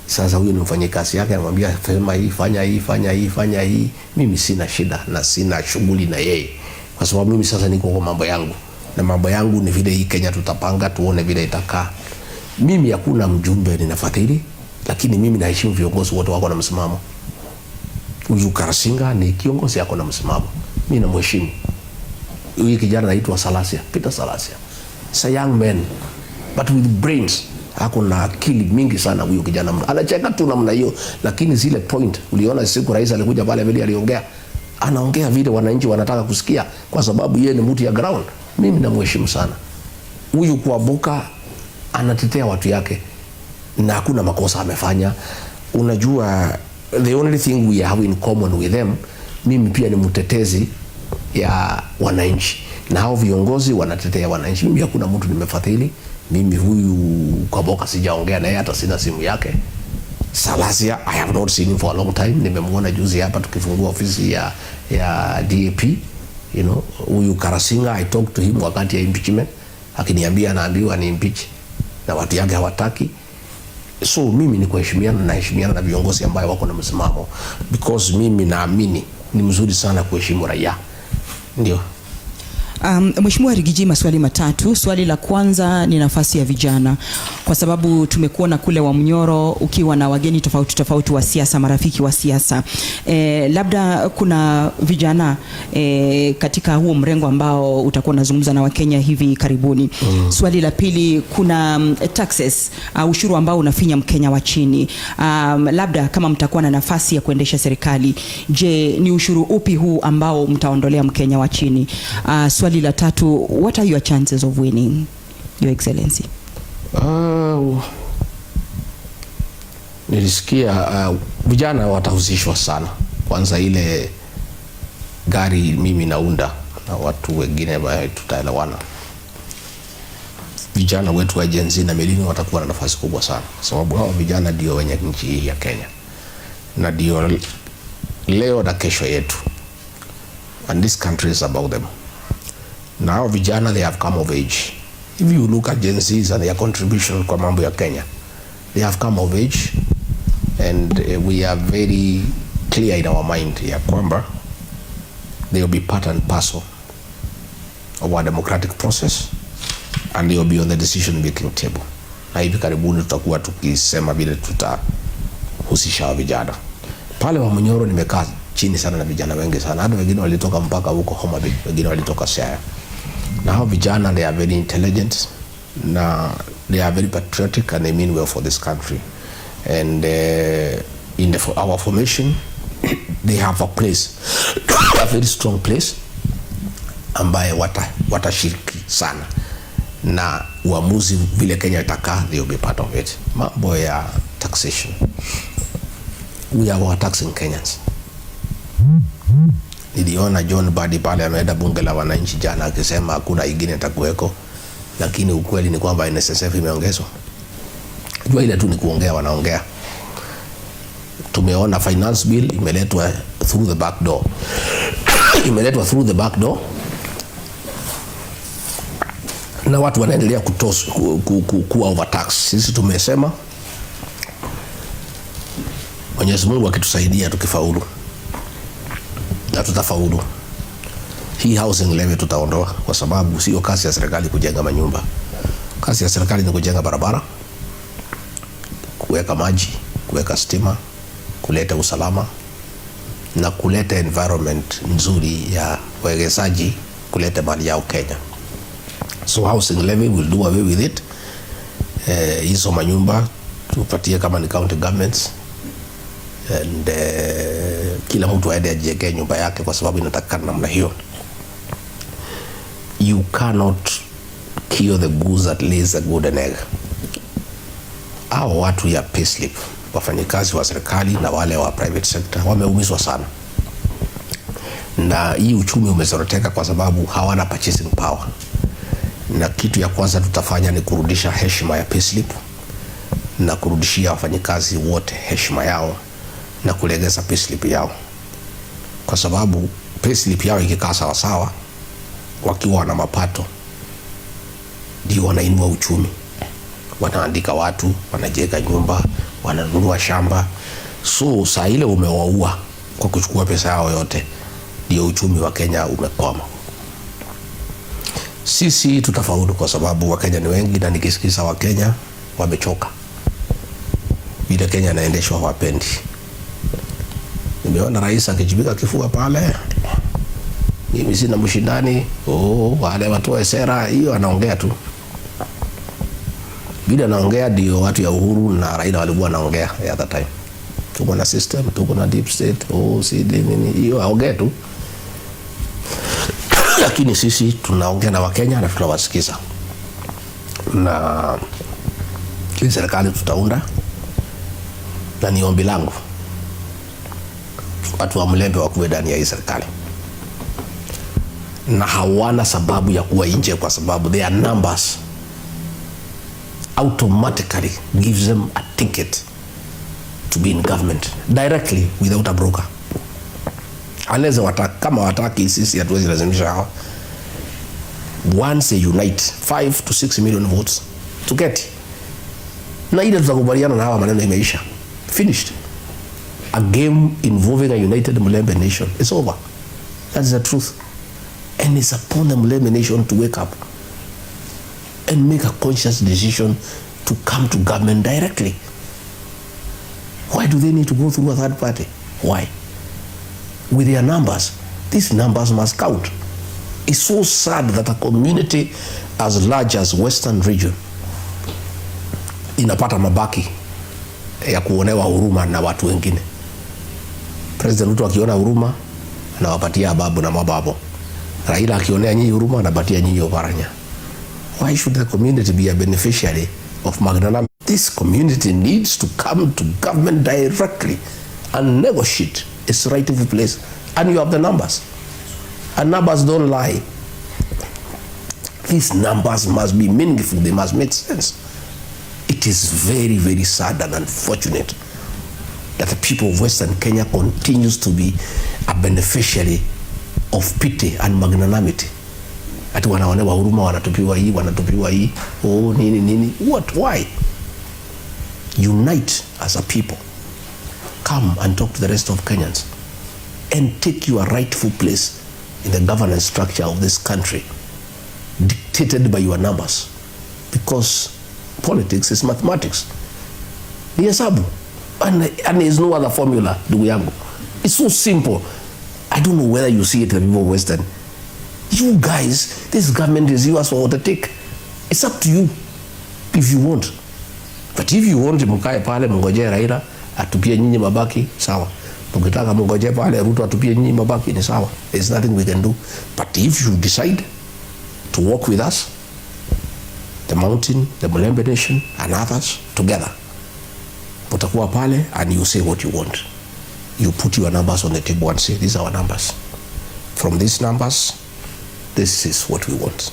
Sasa huyo ni mfanyikazi yake, anamwambia sema hii, fanya hii, fanya hii, fanya hii. Mimi sina shida na sina shughuli na yeye. Kwa sababu mimi sasa niko kwa mambo yangu. Na mambo yangu ni vile hii Kenya tutapanga, tuone vile itakaa. Mimi hakuna mjumbe ninafuatilia, lakini mimi naheshimu viongozi wote wako na msimamo. Huyu Karasinga ni kiongozi yako na msimamo. Mimi namheshimu. Huyu kijana anaitwa Salasia, Peter Salasia. It's a young man but with brains. Hako na akili mingi sana huyu kijana. Anacheka tu namna hiyo, lakini zile point uliona siku rais alikuja pale vile aliongea. Anaongea vile wananchi wanataka kusikia kwa sababu yeye ni mtu ya ground. Mimi namheshimu sana. Huyu Kuabuka anatetea watu yake na hakuna makosa amefanya. Unajua the only thing we have in common with them, mimi pia ni mtetezi ya wananchi na hao viongozi wanatetea wananchi. Mimi hakuna mtu nimefuatili. Mimi huyu Kuabuka sijaongea naye, hata sina simu yake. Salasia I have not seen him for a long time. Nimemwona juzi hapa tukifungua ofisi ya DAP. You know, huyu Karasinga I talked to him wakati ya impeachment, akiniambia anaambiwa ni impeach na watu yake hawataki. So mimi ni kuheshimiana na heshimiana na viongozi ambao wako na msimamo, because mimi naamini ni mzuri sana kuheshimu raia. Ndio. Mheshimiwa Rigiji, maswali matatu. Swali la kwanza ni nafasi ya vijana, kwa sababu tumekuona kule wa Mnyoro ukiwa na wageni tofauti wa siasa, marafiki wa siasa. Labda kuna vijana katika huo mrengo ambao utakuwa unazungumza na Wakenya hivi karibuni. Swali la pili, kuna taxes, ushuru ambao unafinya Mkenya wa chini. Labda kama mtakuwa na nafasi ya kuendesha serikali, je, ni ushuru upi huu ambao mtaondolea Mkenya wa chini? Swali la tatu, what are your chances of winning, Your Excellency? Nilisikia vijana watahusishwa sana. Kwanza ile gari mimi naunda na watu wengine ambao tutaelewana. Vijana wetu wa Gen Z na Millennials watakuwa na nafasi kubwa sana, sababu hao vijana ndio wenye nchi hii ya Kenya na ndio leo na kesho yetu, and this country is about them. Now vijana, they have come of age. If you look at Gen Z's and their contribution kwa mambo ya Kenya, they have come of age, and we are very clear in our mind ya kwamba they will be part and parcel of our democratic process and you'll be on the decision making table. Na hivi karibuni tutakuwa tukisema vile tutahusisha vijana. Pale wa Munyoro nimekaa chini sana na vijana wengi sana. Hata wengine walitoka mpaka huko Homa Bay, wengine walitoka Siaya. Na hao vijana they are very intelligent, na they are very patriotic and they mean well for this country. And in our formation they have a place, a very strong place ambaye watashiriki sana na uamuzi vile Kenya itakaa, they will be part of it. Mambo ya taxation, we are our taxing Kenyans. Niliona John Badi pale ameenda bunge la wananchi jana akisema hakuna ingine itakuweko, lakini ukweli ni kwamba NSSF imeongezwa. Jua ile tu ni kuongea, wanaongea. Tumeona finance bill imeletwa through the back door. Imeletwa through the back door. Na watu wanaendelea kuwa overtax. Sisi tumesema Mwenyezi Mungu akitusaidia tukifaulu, na tutafaulu, hii housing levy tutaondoa, kwa sababu sio kazi ya serikali kujenga manyumba. Kazi ya serikali ni kujenga barabara, kuweka maji, kuweka stima, kuleta usalama na kuleta environment nzuri ya wawekezaji kuleta mali yao Kenya. So housing levy will do away with it. Hizo manyumba tupatie kama ni county governments, and kila mtu aende ajenge nyumba yake, kwa sababu inatakana namna hiyo. You cannot kill the goose that lays a golden egg. Hao watu ya payslip, wafanyikazi wa serikali na wale wa private sector wameumizwa sana, na hii uchumi umezoroteka kwa sababu hawana purchasing power. Na kitu ya kwanza tutafanya ni kurudisha heshima ya payslip na kurudishia wafanyikazi wote heshima yao na kulegeza payslip yao, kwa sababu payslip yao ikikaa sawa sawa, wakiwa na mapato ndio wanainua uchumi. Wanaandika watu, wanajenga nyumba, wananunua shamba. So saa ile umewaua kwa kuchukua pesa yao yote, ndio uchumi wa Kenya umekoma. Sisi tutafaulu kwa sababu Wakenya ni wengi, na nikisikiza Wakenya wamechoka vile Kenya inaendeshwa, hawapendi. Nimeona rais akijibika kifua pale, mimi sina mshindani, wale watoe sera, hiyo anaongea tu. Vile anaongea ndio watu ya Uhuru na Raila walikuwa wanaongea at that time. Tuko na system, tuko na deep state, nini, hiyo aongee tu. Lakini sisi tunaongea na Wakenya na tunawasikiza. Na hii serikali tutaunda, na ni ombi langu watu wa Mlembe wakuwe ndani ya hii serikali, na hawana sababu ya kuwa nje, kwa sababu their numbers automatically gives them a ticket to be in government directly without a broker. Unless kama wataki, sisi hatuwezi lazimisha hawa. Once they unite 5 to 6 million votes to get, na ile tutakubaliana na hawa, maneno imeisha, finished. A game involving a united Mulembe nation is over. That's the truth. And it's upon the Mulembe nation to wake up and make a conscious decision to come to government directly. Why do they need to go through a third party? Why? With their numbers, these numbers must count. It's so sad that a community as large as Western region inapata mabaki ya kuonewa huruma na watu wengine. President Ruto akiona huruma anawapatia babu na mababo. Raila akionea nyinyi huruma anapatia nyinyi oparanya. Why should the community be a beneficiary of magnanimity? This community needs to come to government directly and negotiate its rightful place. And you have the numbers. And numbers don't lie. These numbers must be meaningful. They must make sense. It is very, very sad and unfortunate that the people of Western Kenya continues to be a beneficiary of pity and magnanimity. Ati wanaonewa huruma, wanatupiwa hii, nini. What? Why? Unite as a people. Come and talk to the rest of Kenyans and take your rightful place in the governance structure of this country. dictated by your numbers, because politics is mathematics. Ni hesabu, and there's no other formula, ndugu yangu. It's so simple. I don't know whether you see it, the people of Western. You guys, this government is yours for what to take. It's up to you if you want. But if you want, mkae pale mngojee Raila atupie nyinyi mabaki, sawa. Mkitaka mngojee pale Ruto atupie nyinyi mabaki, ni sawa. There's nothing we can do. But if you decide to work with us, the Mountain, the Mulembe Nation and others together, mtakuwa pale and you say what you want. You put your numbers on the table and say, these are our numbers. From these numbers, this is what we want.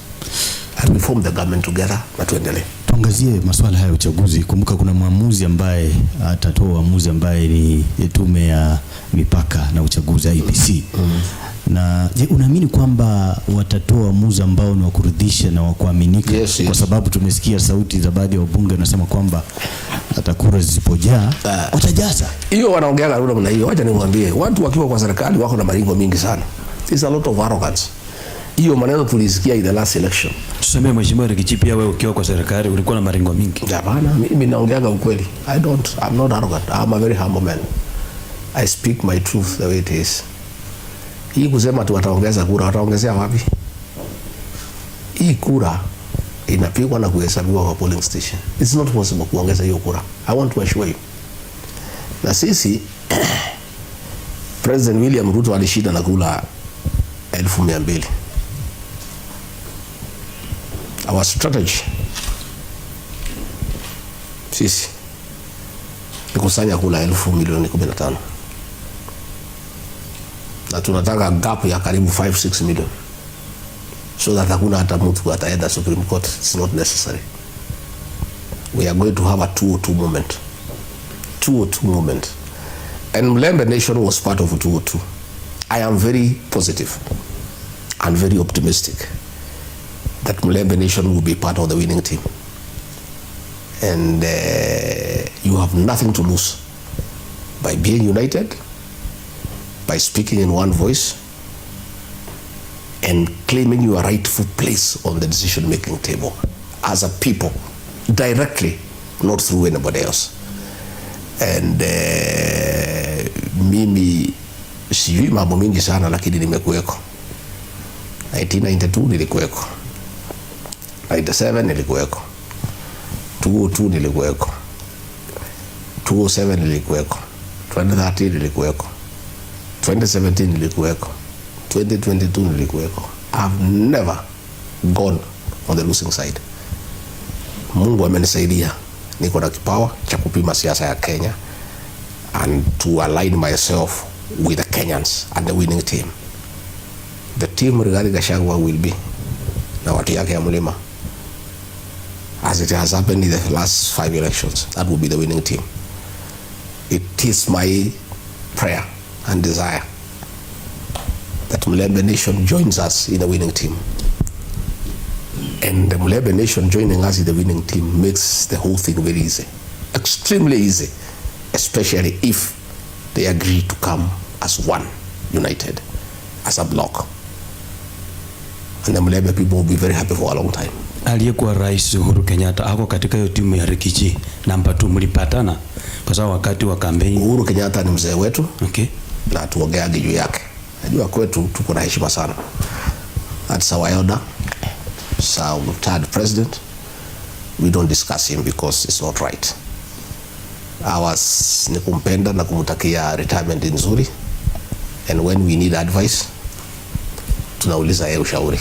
And we form the government together na tuendelee. Tuangazie masuala haya ya uchaguzi. Kumbuka kuna mwamuzi ambaye atatoa uamuzi ambaye ni tume ya mipaka na uchaguzi IEBC. Na je, unaamini kwamba watatoa uamuzi ambao ni wa kuridhisha na wa kuaminika? Yes. Kwa sababu tumesikia sauti za baadhi ya wabunge wanasema kwamba hata kura zisipojaa watajaza. Hiyo wanaongea Karura mna hiyo. Wacha nimwambie, watu wakiwa kwa serikali wako na maringo mingi sana. There's a lot of arrogance. Hiyo maneno tulisikia in the last election. Tuseme Mheshimiwa Rigiji, pia wewe ukiwa kwa serikali ulikuwa na maringo mingi. Hapana, mimi naongeaga ukweli. I'm not arrogant. I'm a very humble man. I speak my truth the way it is. Hii kusema tu wataongeza kura, wataongezea wapi? Hii kura inapigwa na kuhesabiwa kwa polling station. It's not possible kuongeza hiyo kura. I want to assure you. Na sisi President William Ruto alishinda na kula 200,000. Our strategy sisi ni kusanya kula 15,000,000. Na tunataka gap ya karibu 5-6 million. So that hakuna hata mtu ataenda Supreme Court. It's not necessary. We are going to have a 202 moment. 202 moment. And Mulembe Nation was part of 202. I am very positive and very optimistic that Mulembe Nation will be part of the winning team. And you have nothing to lose by being united, by speaking in one voice, and claiming your rightful place on the decision-making table as a people, directly, not through anybody else. And mimi sijui mambo mingi sana, lakini nimekuweko. 1992 nilikuweko, 97 nilikuweko, 202 nilikuweko, 207 nilikuweko, 2013 nilikuweko, 2017 nilikuweko, 2022 nilikuweko. I've never gone on the losing side. Mungu amenisaidia, niko na kipawa cha kupima siasa ya Kenya and to align myself with the Kenyans and the winning team. The team Rigathi Gachagua will be na watu yake ya Mlima, as it has happened in the last 5 elections. That will be the winning team. It is my prayer and desire that Mulembe Nation joins us in the winning team. And the Mulembe Nation joining us in the winning team makes the whole thing very easy. Extremely easy. Especially if they agree to come as one, united, as a block. And the Mulembe people will be very happy for a long time. Aliyekuwa Rais Uhuru Kenyatta ako katika hiyo timu ya Rigiji namba 2, mlipatana kwa sababu wakati wa kampeni? Uhuru Kenyatta ni mzee wetu. Okay. Na tuongeage juu yake. Najua kwetu tuko na heshima sana. That's our elder. So third president. We don't discuss him because it's not right. Ours ni kumpenda na kumutakia retirement nzuri. And when we need advice, tunauliza yeye ushauri.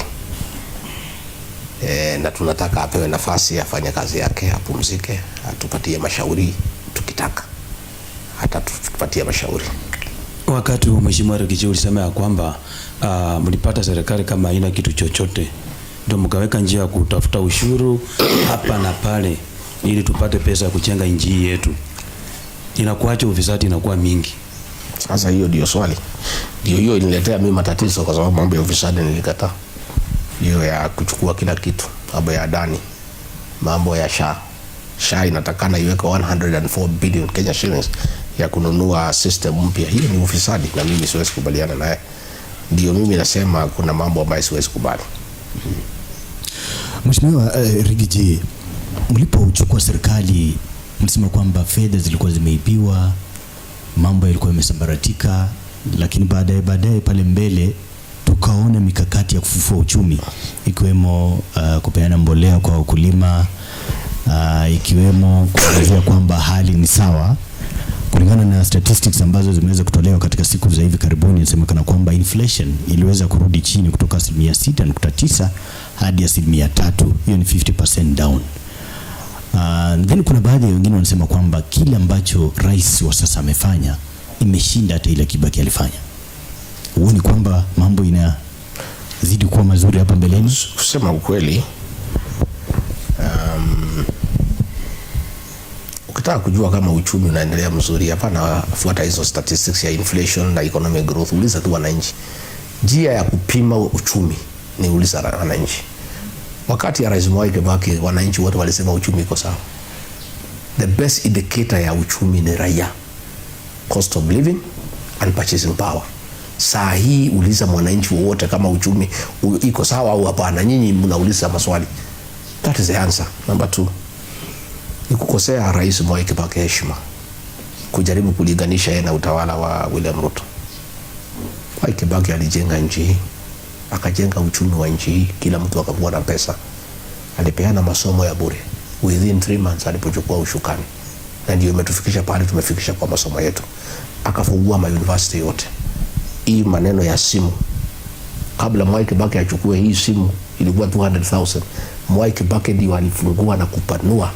Na tunataka apewe nafasi afanye kazi yake, apumzike, atupatie mashauri tukitaka. Hata tupatie mashauri. Wakati wa Mheshimiwa Rigiji ulisema ya kwamba mlipata serikali kama haina kitu chochote, ndio mkaweka njia ya kutafuta ushuru hapa na pale ili tupate pesa ya kujenga nchi yetu. Inakuacha ufisadi inakuwa mingi. Sasa hiyo ndio swali. Ndio hiyo iniletea mimi matatizo, kwa sababu mambo ya ufisadi nilikataa. Hiyo ya kuchukua kila kitu, mambo ya Adani, mambo ya SHA inatakana iweke 104 billion Kenya shillings ya kununua system mpya. Hiyo ni ufisadi na mimi siwezi kubaliana naye. Ndio mimi nasema kuna mambo ambayo siwezi kubali. Mheshimiwa Rigiji, mlipochukua serikali mlisema kwamba fedha zilikuwa zimeibiwa, mambo yalikuwa yamesambaratika, lakini baadaye pale mbele tukaona mikakati ya kufufua uchumi, ikiwemo kupeana mbolea kwa wakulima, ikiwemo kuelezea kwamba hali ni sawa. Kulingana na statistics ambazo zimeweza kutolewa katika siku za hivi karibuni, inasemekana kwamba inflation iliweza kurudi chini kutoka 6.9 hadi 3%. Hiyo ni 50% down. Then kuna baadhi ya wengine wanasema kwamba kile ambacho rais wa sasa amefanya imeshinda hata ile Kibaki alifanya. Huoni kwamba mambo inazidi kuwa mazuri hapa mbeleni? Kusema ukweli, ukitaka kujua kama uchumi unaendelea mzuri, hapana fuata hizo statistics ya inflation na economic growth. Uliza tu wananchi. Njia ya kupima uchumi ni uliza wananchi. Wakati ya Rais Mwai Kibaki, wananchi wote walisema uchumi iko sawa. The best indicator ya uchumi ni raia, cost of living and purchasing power. Saa hii uliza mwananchi wote kama uchumi iko sawa au hapana. Nyinyi mnauliza maswali. That is the answer. Number 2, ni kukosea Rais Mwai Kibaki heshima kujaribu kulinganisha yeye na utawala wa William Ruto. Mwai Kibaki alijenga nchi hii, akajenga uchumi wa nchi hii, kila mtu akakuwa na pesa. Alipeana masomo ya bure within 3 months alipochukua ushukani, na ndio imetufikisha pale tumefikisha kwa masomo yetu. Akafungua university yote. Hii maneno ya simu, kabla Mwai Kibaki achukue hii simu ilikuwa 200,000. Mwai Kibaki ndio alifungua na kupanua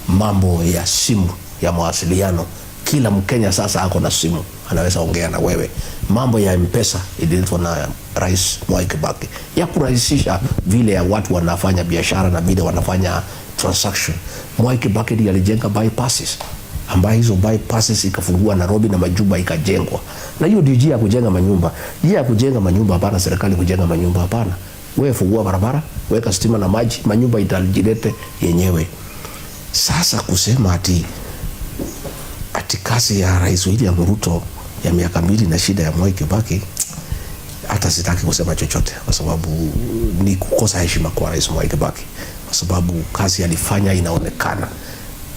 mambo ya simu ya mawasiliano. Kila Mkenya sasa ako na simu, anaweza ongea na wewe. Mambo ya M-Pesa ililetwa na Rais Mwai Kibaki ya kurahisisha vile ya watu wanafanya biashara na vile wanafanya transaction. Mwai Kibaki ndiye alijenga bypasses, ambayo hizo bypasses ikafungua Nairobi na majumba ikajengwa. Na hiyo ndio njia ya kujenga manyumba. Njia ya kujenga manyumba hapana serikali kujenga manyumba, hapana. Wewe fungua barabara, weka stima na maji, manyumba itajilete yenyewe. Sasa kusema ati kazi ya Rais William Ruto ya miaka 2 na shida ya Mwai Kibaki, hata sitaki kusema chochote, kwa sababu ni kukosa heshima kwa Rais Mwai Kibaki, kwa sababu kazi alifanya inaonekana.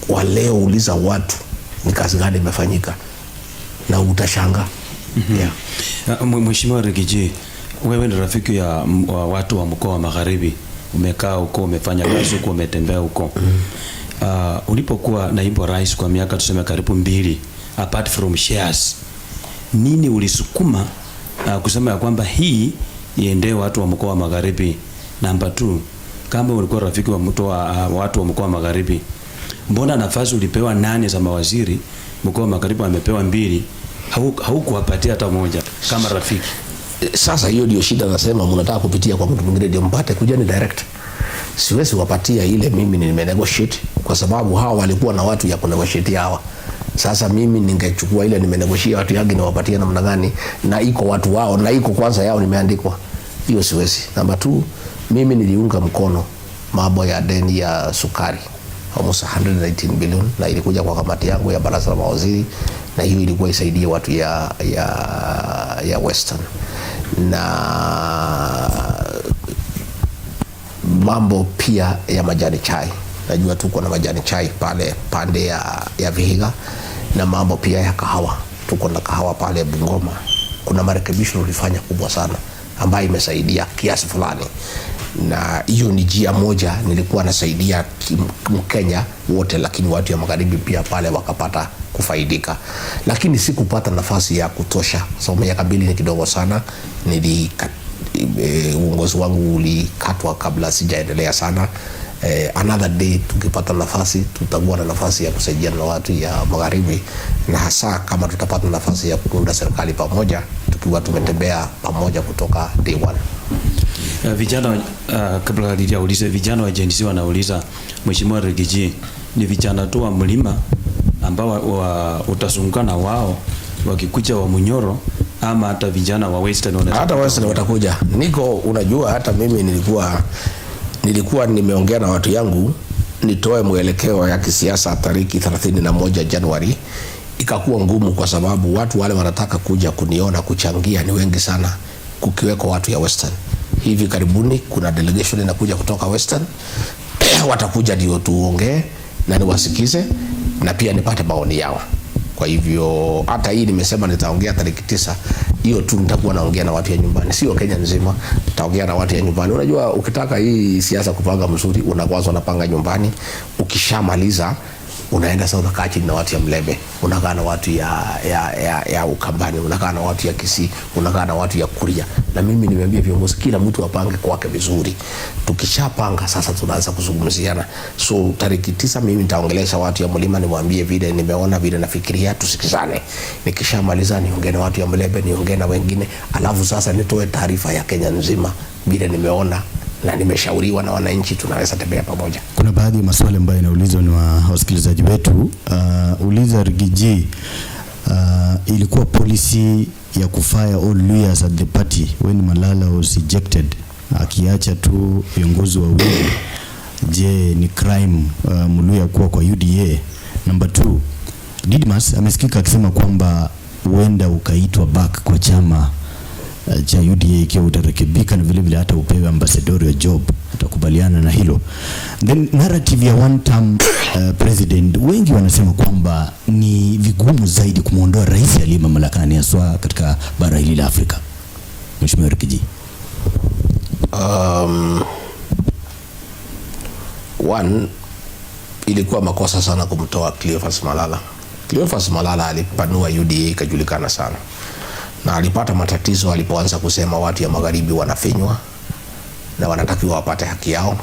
Kwa leo uliza watu ni kazi gani imefanyika na utashangaa. Yeah. Mheshimiwa Rigiji, wewe ni rafiki ya watu wa mkoa wa Magharibi, umekaa huko, umefanya kazi huko, umetembea huko. Ulipokuwa naibu rais kwa miaka tuseme karibu 2, apart from shares, nini ulisukuma kusema ya kwamba hii iende watu wa mkoa wa Magharibi? Number 2, kama ulikuwa rafiki wa watu wa mkoa wa Magharibi, mbona nafasi ulipewa 8 za mawaziri, mkoa wa Magharibi amepewa 2, haukuwapatia hata moja kama rafiki? Sasa hiyo ndio shida, nasema mnataka kupitia kwa mtu mwingine ndio mpate kujani direct. Siwezi wapatia ile, mimi nimenegotiate, kwa sababu hawa walikuwa na watu ya kunegotiate hawa. Sasa mimi ningechukua ile nimenegotiate watu yangu na wapatia namna gani, na iko watu wao na iko kwanza yao nimeandikwa. Hiyo siwezi. Number 2, mimi niliunga mkono mambo ya deni ya sukari almost 118 billion, na ilikuja kwa kamati yangu ya baraza la mawaziri, na hiyo ilikuwa isaidie watu ya Western. Na mambo pia ya majani chai, najua tuko na majani chai pale pande ya Vihiga, na mambo pia ya kahawa, tuko na kahawa pale Bungoma. Kuna marekebisho ulifanya kubwa sana ambayo imesaidia kiasi fulani, na hiyo ni njia moja nilikuwa nasaidia Mkenya wote, lakini watu ya Magharibi pia pale wakapata kufaidika. Lakini sikupata nafasi ya kutosha, sababu miaka 2 ni kidogo sana. Uongozi wangu ulikatwa kabla sijaendelea sana. Another day tukipata nafasi tutakuwa na nafasi ya kusaidia na watu ya Magharibi, na hasa kama tutapata nafasi ya kuunda serikali pamoja, tukiwa tumetembea pamoja kutoka day 1. Vijana kabla hajauliza, vijana wa Gen Z wanauliza, Mheshimiwa Rigiji, ni vijana tu wa mlima ambao utazunguka na wao wakikuja wa Munyoro, ama hata vijana wa Western wanaweza? Hata Western watakuja. Unajua hata mimi nilikuwa nimeongea na watu yangu nitoe mwelekeo ya kisiasa tariki 31 Januari. Ikakuwa ngumu kwa sababu watu wale wanataka kuja kuniona kuchangia ni wengi sana, kukiweko watu ya Western. hivi karibuni kuna delegation inakuja kutoka Western watakuja ndio tuongee na niwasikize na pia nipate maoni yao. Kwa hivyo hata hii nimesema nitaongea tarehe 9, hiyo tu nitakuwa naongea na watu ya nyumbani, sio Kenya nzima, nitaongea na watu ya nyumbani. Unajua ukitaka hii siasa kupanga mzuri, unaanza unapanga nyumbani, ukishamaliza unaenda sasa unakaa chini na watu ya Mlembe, unakaa na watu ya Ukambani, unakaa na watu ya Kisii, unakaa na watu ya Kuria. Na mimi nimeambia viongozi kila mtu apange kwake vizuri. Tukishapanga sasa tunaanza kuzungumziana. So tarehe 9 mimi nitaongelesha watu ya Mlima, niwaambie vile nimeona, vile nafikiria, tusikizane. Nikishamaliza niongee na watu ya Mlembe, niongee na wengine, alafu sasa nitoe taarifa ya Kenya nzima vile nimeona na nimeshauriwa na wananchi, tunaweza tembea pamoja. Kuna baadhi ya maswali ambayo yanaulizwa ni wasikilizaji wetu. Uliza Rigiji, ilikuwa policy ya kufire all lawyers at the party when Malala was ejected, akiacha tu viongozi wawili. Je, ni crime Muluya kuwa kwa UDA? Number 2, Didmas amesikika akisema kwamba huenda ukaitwa back kwa chama cha UDA ikiwa utarekebika na vile vile hata upewe ambassadorial job. Utakubaliana na hilo? Then narrative ya one term president, wengi wanasema kwamba ni vigumu zaidi kumuondoa rais aliye mamlakani haswa katika bara hili la Afrika. Mheshimiwa Rigiji. One, ilikuwa makosa sana kumtoa Cleophas Malala. Cleophas Malala alipanua UDA ikajulikana sana, na alipata matatizo alipoanza kusema watu ya magharibi wanafinywa na wanatakiwa wapate haki yao,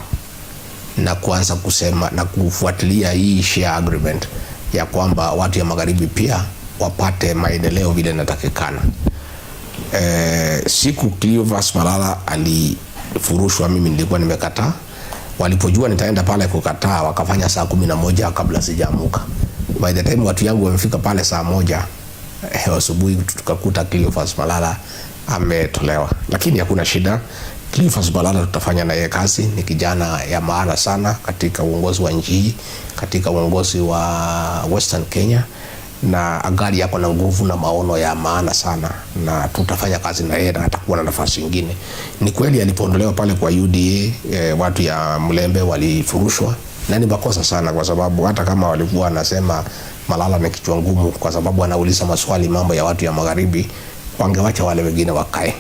na kuanza kusema na kufuatilia hii share agreement ya kwamba watu ya magharibi pia wapate maendeleo vile inatakikana. Siku Cleophas Malala alifurushwa, mimi nilikuwa nimekataa. Walipojua nitaenda pale kukataa, wakafanya saa 11 kabla sijaamuka. By the time watu yangu wamefika pale saa 1 asubuhi, tukakuta Cleophas Malala ametolewa. Lakini hakuna shida, Cleophas Malala tutafanya na yeye kazi. Ni kijana ya maana sana katika uongozi wa nchi, katika uongozi wa Western Kenya, na agali yako na nguvu na maono ya maana sana, na tutafanya kazi na yeye na atakuwa na nafasi nyingine. Ni kweli alipoondolewa pale kwa UDA, watu ya Mlembe walifurushwa, na ni makosa sana, kwa sababu hata kama walikuwa wanasema Malala ni kichwa ngumu kwa sababu anauliza maswali mambo ya watu ya magharibi, wangewacha wale wengine wakae.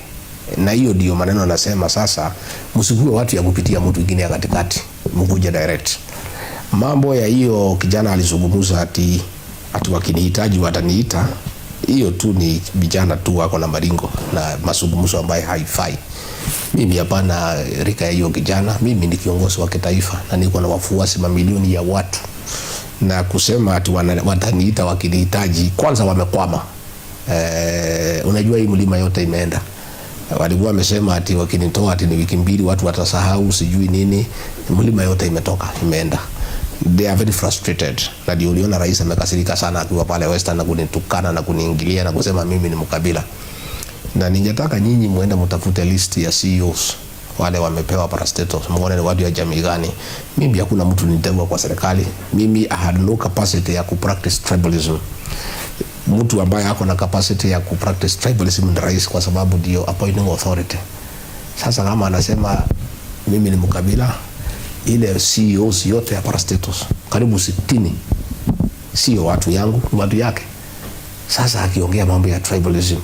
Na hiyo ndio maneno nasema sasa, msikuwe watu ya kupitia mtu mwingine ya katikati, mkuje direct. Mambo ya hiyo kijana alizungumza ati wakinihitaji wataniita, hiyo tu ni vijana tu wako na maringo na mazungumzo ambayo haifai. Mimi hapana rika ya hiyo kijana. Mimi ni kiongozi wa kitaifa na niko na wafuasi mamilioni ya watu, na kusema ati wataniita wakinihitaji, kwanza wamekwama. Unajua hii mlima yote imeenda. Walikuwa wamesema ati wakinitoa ati ni wiki 2 watu watasahau sijui nini. Mlima yote imetoka, imeenda. They are very frustrated. Na ndio uliona rais amekasirika sana akiwa pale Western na kunitukana na kuniingilia na kusema mimi ni mkabila. Na ningetaka nyinyi muende mtafute list ya CEOs wale wamepewa parastatus, muone ni watu ya jamii gani. Mimi hakuna mtu niteua kwa serikali. Mimi I had no capacity ya kupractice tribalism. Mtu ambaye ako na capacity ya kupractice tribalism ni rais, kwa sababu ndio appointing authority. Sasa kama anasema mimi ni mkabila, ile CEOs yote ya parastatus karibu 60 sio watu yangu, watu yake. Sasa akiongea mambo ya tribalism,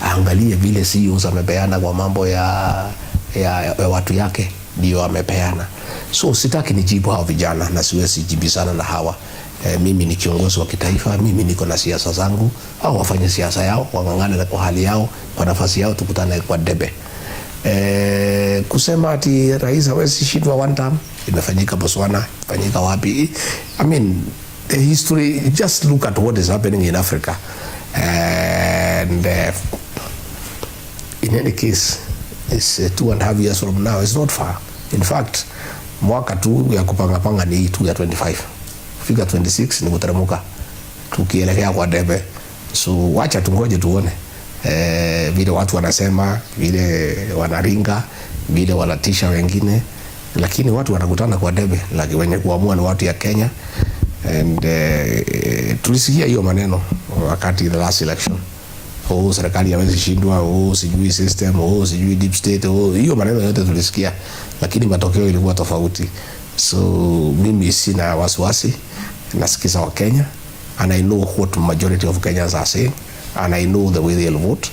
angalie vile CEOs amepeana kwa mambo ya watu yake, ndio amepeana. So sitaki nijibu hao vijana na siwezi jibizana na hawa. Mimi ni kiongozi wa kitaifa, mimi niko na siasa zangu, au wafanye siasa yao, wangangane kwa hali yao, kwa nafasi yao, tukutane kwa debe. Kusema ati rais hawezi shindwa one term, imefanyika Botswana, imefanyika wapi? I mean, the history, just look at what is happening in Africa. And in any case, it's 2.5 years from now. It's not far. In fact, mwaka tu ya kupanga ni tu ya 25. Fika 26 ni kuteremuka, tukielekea kwa debe. So wacha tungoje tuone vile watu wanasema, vile wanaringa, vile wanatisha wengine, lakini watu wanakutana kwa debe, lakini wenye kuamua ni watu ya Kenya. And tulisikia hiyo maneno wakati the last election serikali haiwezi shindwa, sijui system, sijui deep state, hiyo maneno yote tulisikia, lakini matokeo ilikuwa tofauti. So mimi sina wasiwasi, nasikiza wa Kenya, and I know what majority of Kenyans are saying, and I know the way they'll vote.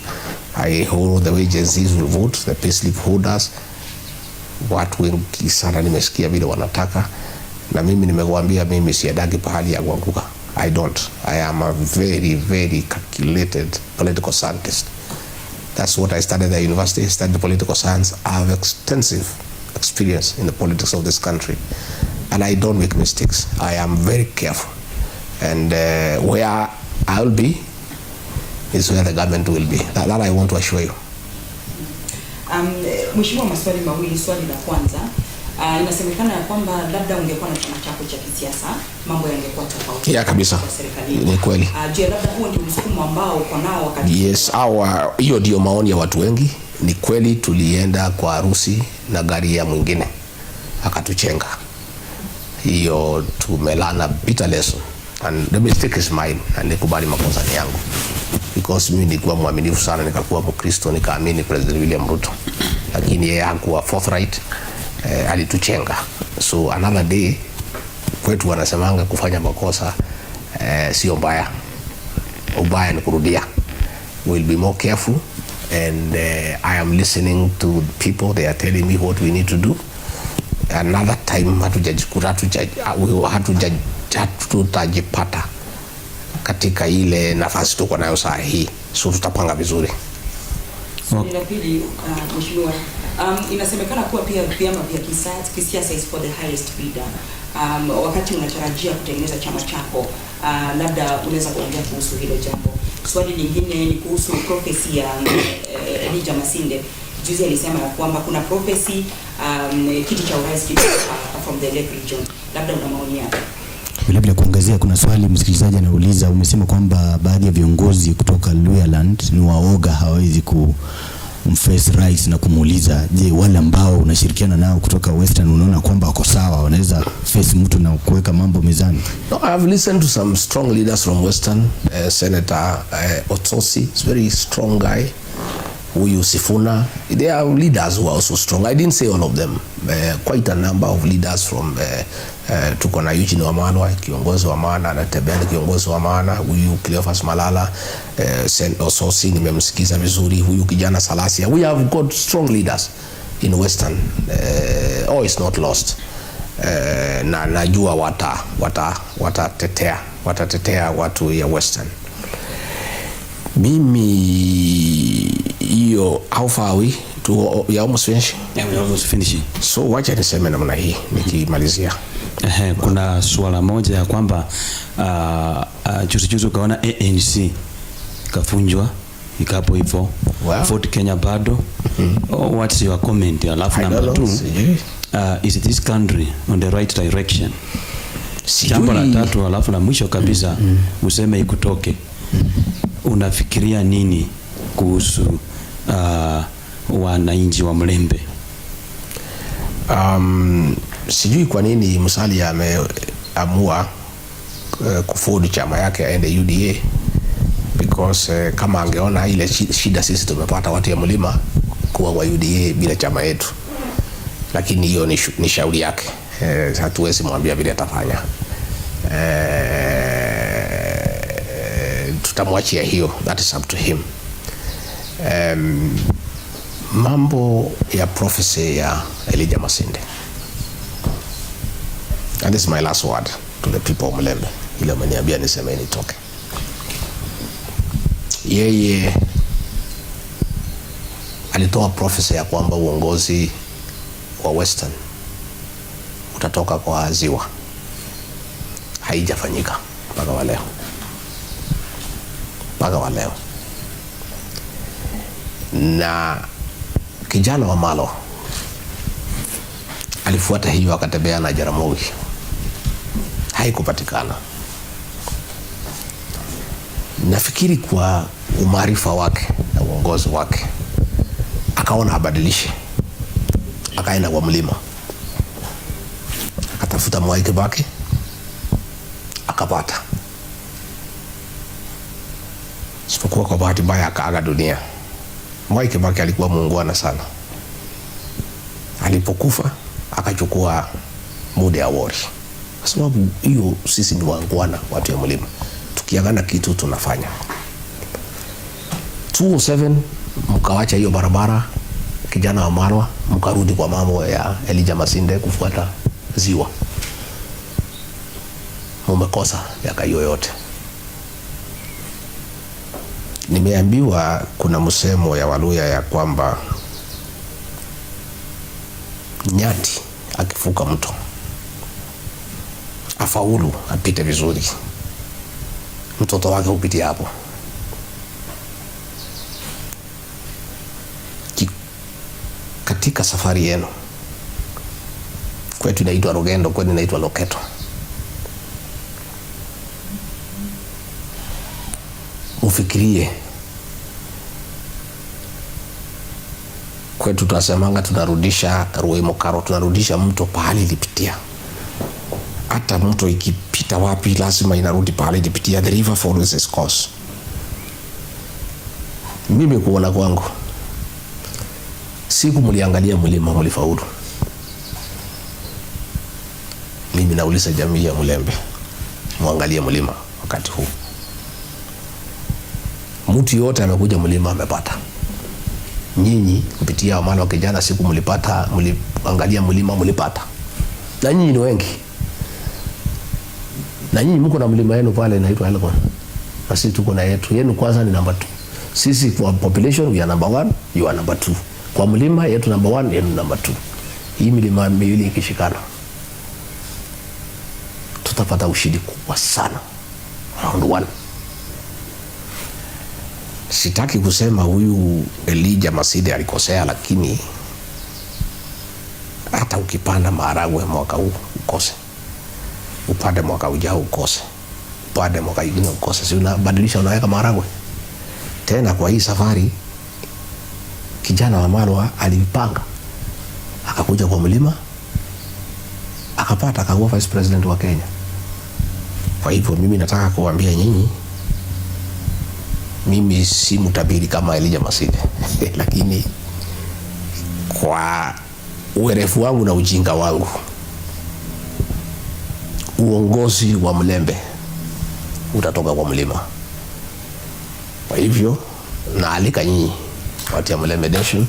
I know the way Gen Zs will vote, the payslip holders. Watu wengi sana nimesikia vile wanataka, na mimi nimekuambia mimi siadagi pahali ya kuanguka. I don't. I am a very, very calculated political scientist. That's what I studied at the university. I studied political science. I have extensive experience in the politics of this country, and I don't make mistakes. I am very careful, and where I will be is where the government will be. That I want to assure you. Mheshimiwa, maswali mawili. Swali la kwanza, inasemekana ya kwamba labda ungekuwa na chama chako cha kisiasa mambo yangekuwa tofauti. Ya kabisa. Ni kweli. Je, labda huo ndio msukumo ambao uko nao wakati? Yes, hiyo ndio maoni ya watu wengi. Ni kweli tulienda kwa harusi na gari ya mwingine akatuchenga. Hiyo tumelana bitter lesson, and the mistake is mine, and nikubali makosa ni yangu, because mimi nilikuwa mwaminifu sana, nikakuwa Mkristo, nikaamini President William Ruto, lakini yeye hakuwa forthright, alituchenga. So another day, kwetu wanasemanga kufanya makosa sio mbaya, ubaya ni kurudia. We'll be more careful, and I am listening to people. They are telling me what we need to do. Another time hatutajipata katika ile nafasi tuko nayo saa hii, so tutapanga vizuri. Swali la pili, Mheshimiwa, inasemekana kuwa pia vyama vya kisiasa is for the highest bidder. Wakati unatarajia kutengeneza chama chako, labda unaweza kuongea kuhusu hilo jambo. Swali lingine ni kuhusu prophecy ya Elijah Masinde. Juzi alisema kwamba kuna prophecy kiti cha urais from the Lake region. Labda una maoni yako? Bila kuongezea, kuna swali msikilizaji anauliza, umesema kwamba baadhi ya viongozi kutoka Luhyaland ni waoga, hawezi kumface rais na kumuuliza, je, wale ambao unashirikiana nao kutoka Western unaona kwamba wako sawa, wanaweza face mtu na kuweka mambo mezani? No, I have listened to some strong leaders from Western. Senator Otosi is very strong guy. Huyu Sifuna, they are leaders who are also strong. I didn't say all of them. Quite a number of leaders from tuko na Eugene Wamalwa, kiongozi wa maana, na Tebele, kiongozi wa maana, huyu Cleophas Malala, Ososi nimemsikiza vizuri, huyu kijana Salasia. We have got strong leaders in Western. All is not lost. Na najua watatetea watu ya Western. Mimi hiyo, how far are we to almost finish? Yeah, we almost finishing. So wacha niseme namna hii nikimalizia. Kuna swala moja ya kwamba juzi ukaona ANC kafunjwa ikapo hivyo. Wow. Fort Kenya bado. What's your comment? Alafu number 2, is this country on the right direction? Jambo la tatu, alafu la mwisho kabisa, useme ikutoke. Unafikiria nini kuhusu wananchi wa Mlembe? Sijui kwa nini Musalia ameamua kufold chama yake aende UDA, because kama angeona ile shida sisi tumepata watu ya Mlima kuwa wa UDA bila chama yetu, lakini hiyo ni shauri yake. Hatuwezi mwambia vile atafanya. Tutamwachia hiyo, that is up to him. Mambo ya prophecy ya Elijah Masinde, and this is my last word to the people of Mlembe, ile ameniambia niseme nitoke. Yeye alitoa prophecy ya kwamba uongozi wa Western utatoka kwa Ziwa. Haijafanyika mpaka wa leo. Na kijana wa Malo alifuata hiyo, akatembea na Jaramogi, haikupatikana. Nafikiri kwa umaarifa wake na uongozi wake akaona abadilishe, akaenda kwa Mlima, akatafuta Mwai Kibaki, akapata. Isipokuwa kwa bahati mbaya akaaga dunia. Mwai Kibaki alikuwa muungwana sana. Alipokufa akachukua Moody Award. Kwa sababu hiyo sisi ni waungwana watu ya mlima. Tukiagana kitu tunafanya. 2007 mkawacha hiyo barabara, kijana wa Malwa, mkarudi kwa mambo ya Elijah Masinde kufuata ziwa. Mumekosa miaka hiyo yote. Nimeambiwa kuna msemo ya Waluya ya kwamba nyati akifuka mto afaulu apite vizuri, mtoto wake upitie hapo. Katika safari yenu, kwetu inaitwa Rugendo, kwetu inaitwa Loketo, ufikirie. Kwetu tunasemanga tunarudisha Ruemo Karo, tunarudisha mto pahali ilipitia. Hata mto ikipita wapi lazima inarudi pahali ilipitia. The river follows its course. Mimi kuona kwangu, siku mliangalia mlima mlifaulu. Mimi nauliza jamii ya Mulembe, muangalie mlima wakati huu. Mtu yote amekuja mlima amepata. Nyinyi kupitia Wamalwa kijana siku mlipata, mliangalia mlima mlipata. Na nyinyi ni wengi. Na nyinyi mko na mlima yenu pale inaitwa Elgon. Na sisi tuko na yetu. Yenu kwanza ni number 2. Sisi kwa population we are number 1, you are number 2. Kwa mlima yetu number 1, yenu number 2. Hii milima miwili ikishikana, tutapata ushindi kubwa sana. Round 1. Sitaki kusema huyu Elijah Masinde alikosea, lakini hata ukipanda maharagwe mwaka huu ukose, upande mwaka ujao ukose, upande mwaka ingine ukose, si unabadilisha, unaweka maharagwe tena. Kwa hii safari kijana wa Malwa alipanga, akakuja kwa mlima, akapata, akakuwa vice president wa Kenya. Kwa hivyo mimi nataka kuambia nyinyi, mimi si mtabiri kama Elijah Masinde lakini kwa uerefu wangu na ujinga wangu, uongozi wa Mulembe utatoka kwa mlima. Kwa hivyo naalika nyinyi watu ya Mulembe Nation,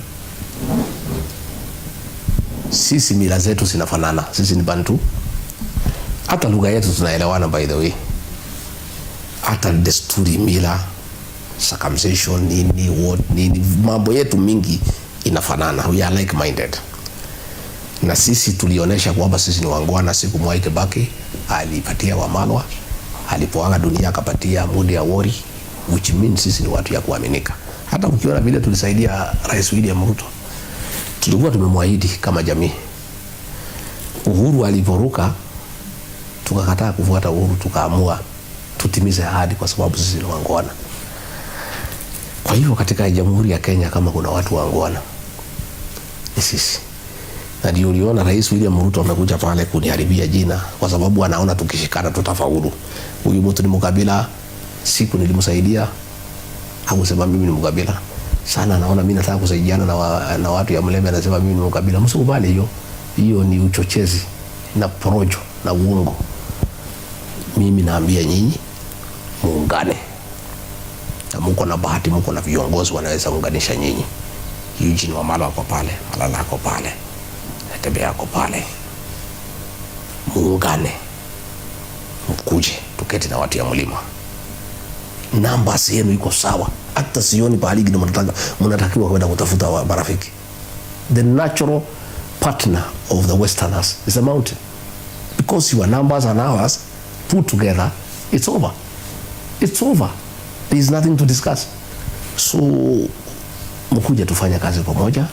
sisi mila zetu zinafanana, sisi ni Bantu, hata lugha yetu tunaelewana by the way, hata desturi, mila, circumcision, nini, mambo yetu mingi inafanana. We are like minded. Na sisi tulionyesha kwamba sisi ni wangwana. Siku Mwai Kibaki alipatia Wamalwa, alipoaga dunia akapatia Moody Award, which means sisi ni watu ya kuaminika. Hata ukiona vile tulisaidia Rais William Ruto, tulikuwa tumemwahidi kama jamii. Uhuru aliporuka tukakataa kufuata Uhuru, tukaamua tutimize ahadi kwa sababu sisi ni wangwana. Kwa hivyo katika Jamhuri ya Kenya kama kuna watu wangwana ni sisi. Na ndio uliona Rais William Ruto amekuja pale kuniharibia jina kwa sababu anaona tukishikana tutafaulu. Huyu mtu ni mkabila, siku nilimsaidia hakusema mimi ni mkabila. Sana anaona mimi nataka kusaidiana na watu ya Mulembe, anasema mimi ni mkabila. Msikubali hiyo. Hiyo ni uchochezi na porojo na uongo. Mimi naambia nyinyi muungane. Na mko na bahati, mko na viongozi wanaweza kuunganisha nyinyi. Eugene Wamalwa ako pale, Malala ako pale, Natembeya ako pale. Muungane, mkuje tuketi na watu ya mlima. Namba yenu iko sawa. Hata sioni pahali gani mnatakiwa kwenda kutafuta marafiki. The natural partner of the Westerners is a mountain. Because your numbers and ours put together, it's over. It's over. There is nothing to discuss. So mkuje tufanye kazi pamoja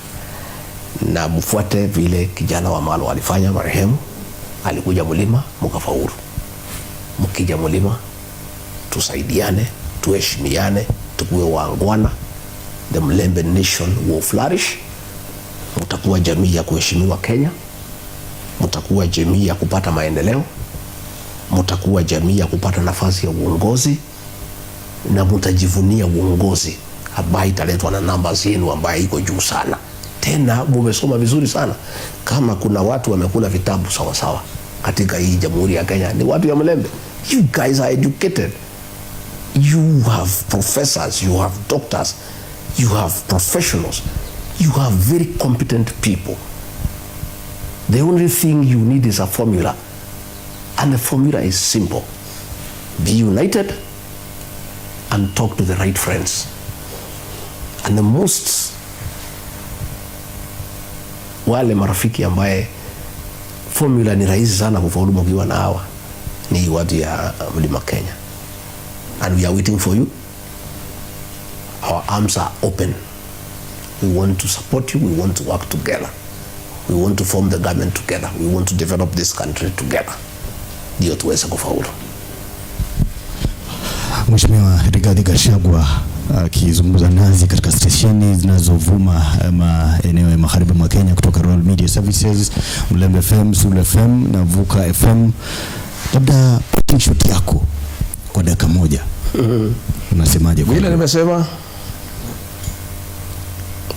na mfuate vile kijana wa Malwa alifanya. Marehemu alikuja mlima mkafaulu. Mkija mlima tusaidiane, tuheshimiane, tukuwe wangwana. The Mulembe Nation will flourish. Mtakuwa jamii ya kuheshimiwa Kenya. Mtakuwa jamii ya kupata maendeleo. Mtakuwa jamii ya kupata nafasi ya uongozi. na mtajivunia uongozi ambaye italetwa na namba zenu ambaye iko juu sana. Tena mumesoma vizuri sana. Kama kuna watu wamekula vitabu sawa sawa katika hii Jamhuri ya Kenya ni watu ya Mlembe. You guys are educated. You have professors, you have doctors, you have professionals, you have very competent people. The only thing you need is a formula, and the formula is simple. Be united and talk to the right friends. And the most wale marafiki ambaye formula ni rahisi sana kufaulu mkiwa na hawa ni watu ya Mlima Kenya. And we are waiting for you. Our arms are open. We want to support you. We want to work together. We want to form the government together. We want to develop this country together. Ndio tuweze kufaulu. Mheshimiwa Rigathi Gachagua akizungumza nazi katika stesheni zinazovuma maeneo ya magharibi mwa Kenya kutoka Royal Media Services, Mlembe FM, Zulu FM na Vuka FM. Labda picking shot yako kwa dakika moja. Unasemaje? Vile nimesema,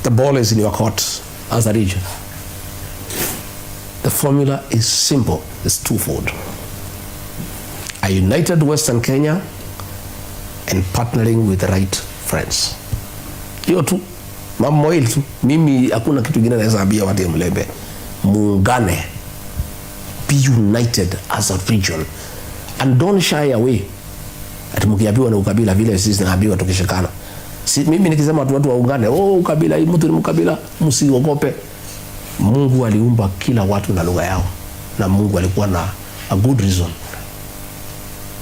the ball is in your court as a region. The formula is simple. It's twofold. A united Western Kenya and partnering with the right friends. Hiyo tu. Mambo hili tu. Mimi hakuna kitu kingine naweza ambia watu ya Mlembe. Muungane. Be united as a region. And don't shy away. Ati mkiambiwa na ukabila vile sisi tunaambiwa tukishikana. Mimi nikisema watu waungane, ukabila hii mtu ni mkabila, msiogope. Mungu aliumba kila watu na lugha yao. Na Mungu alikuwa na a good reason.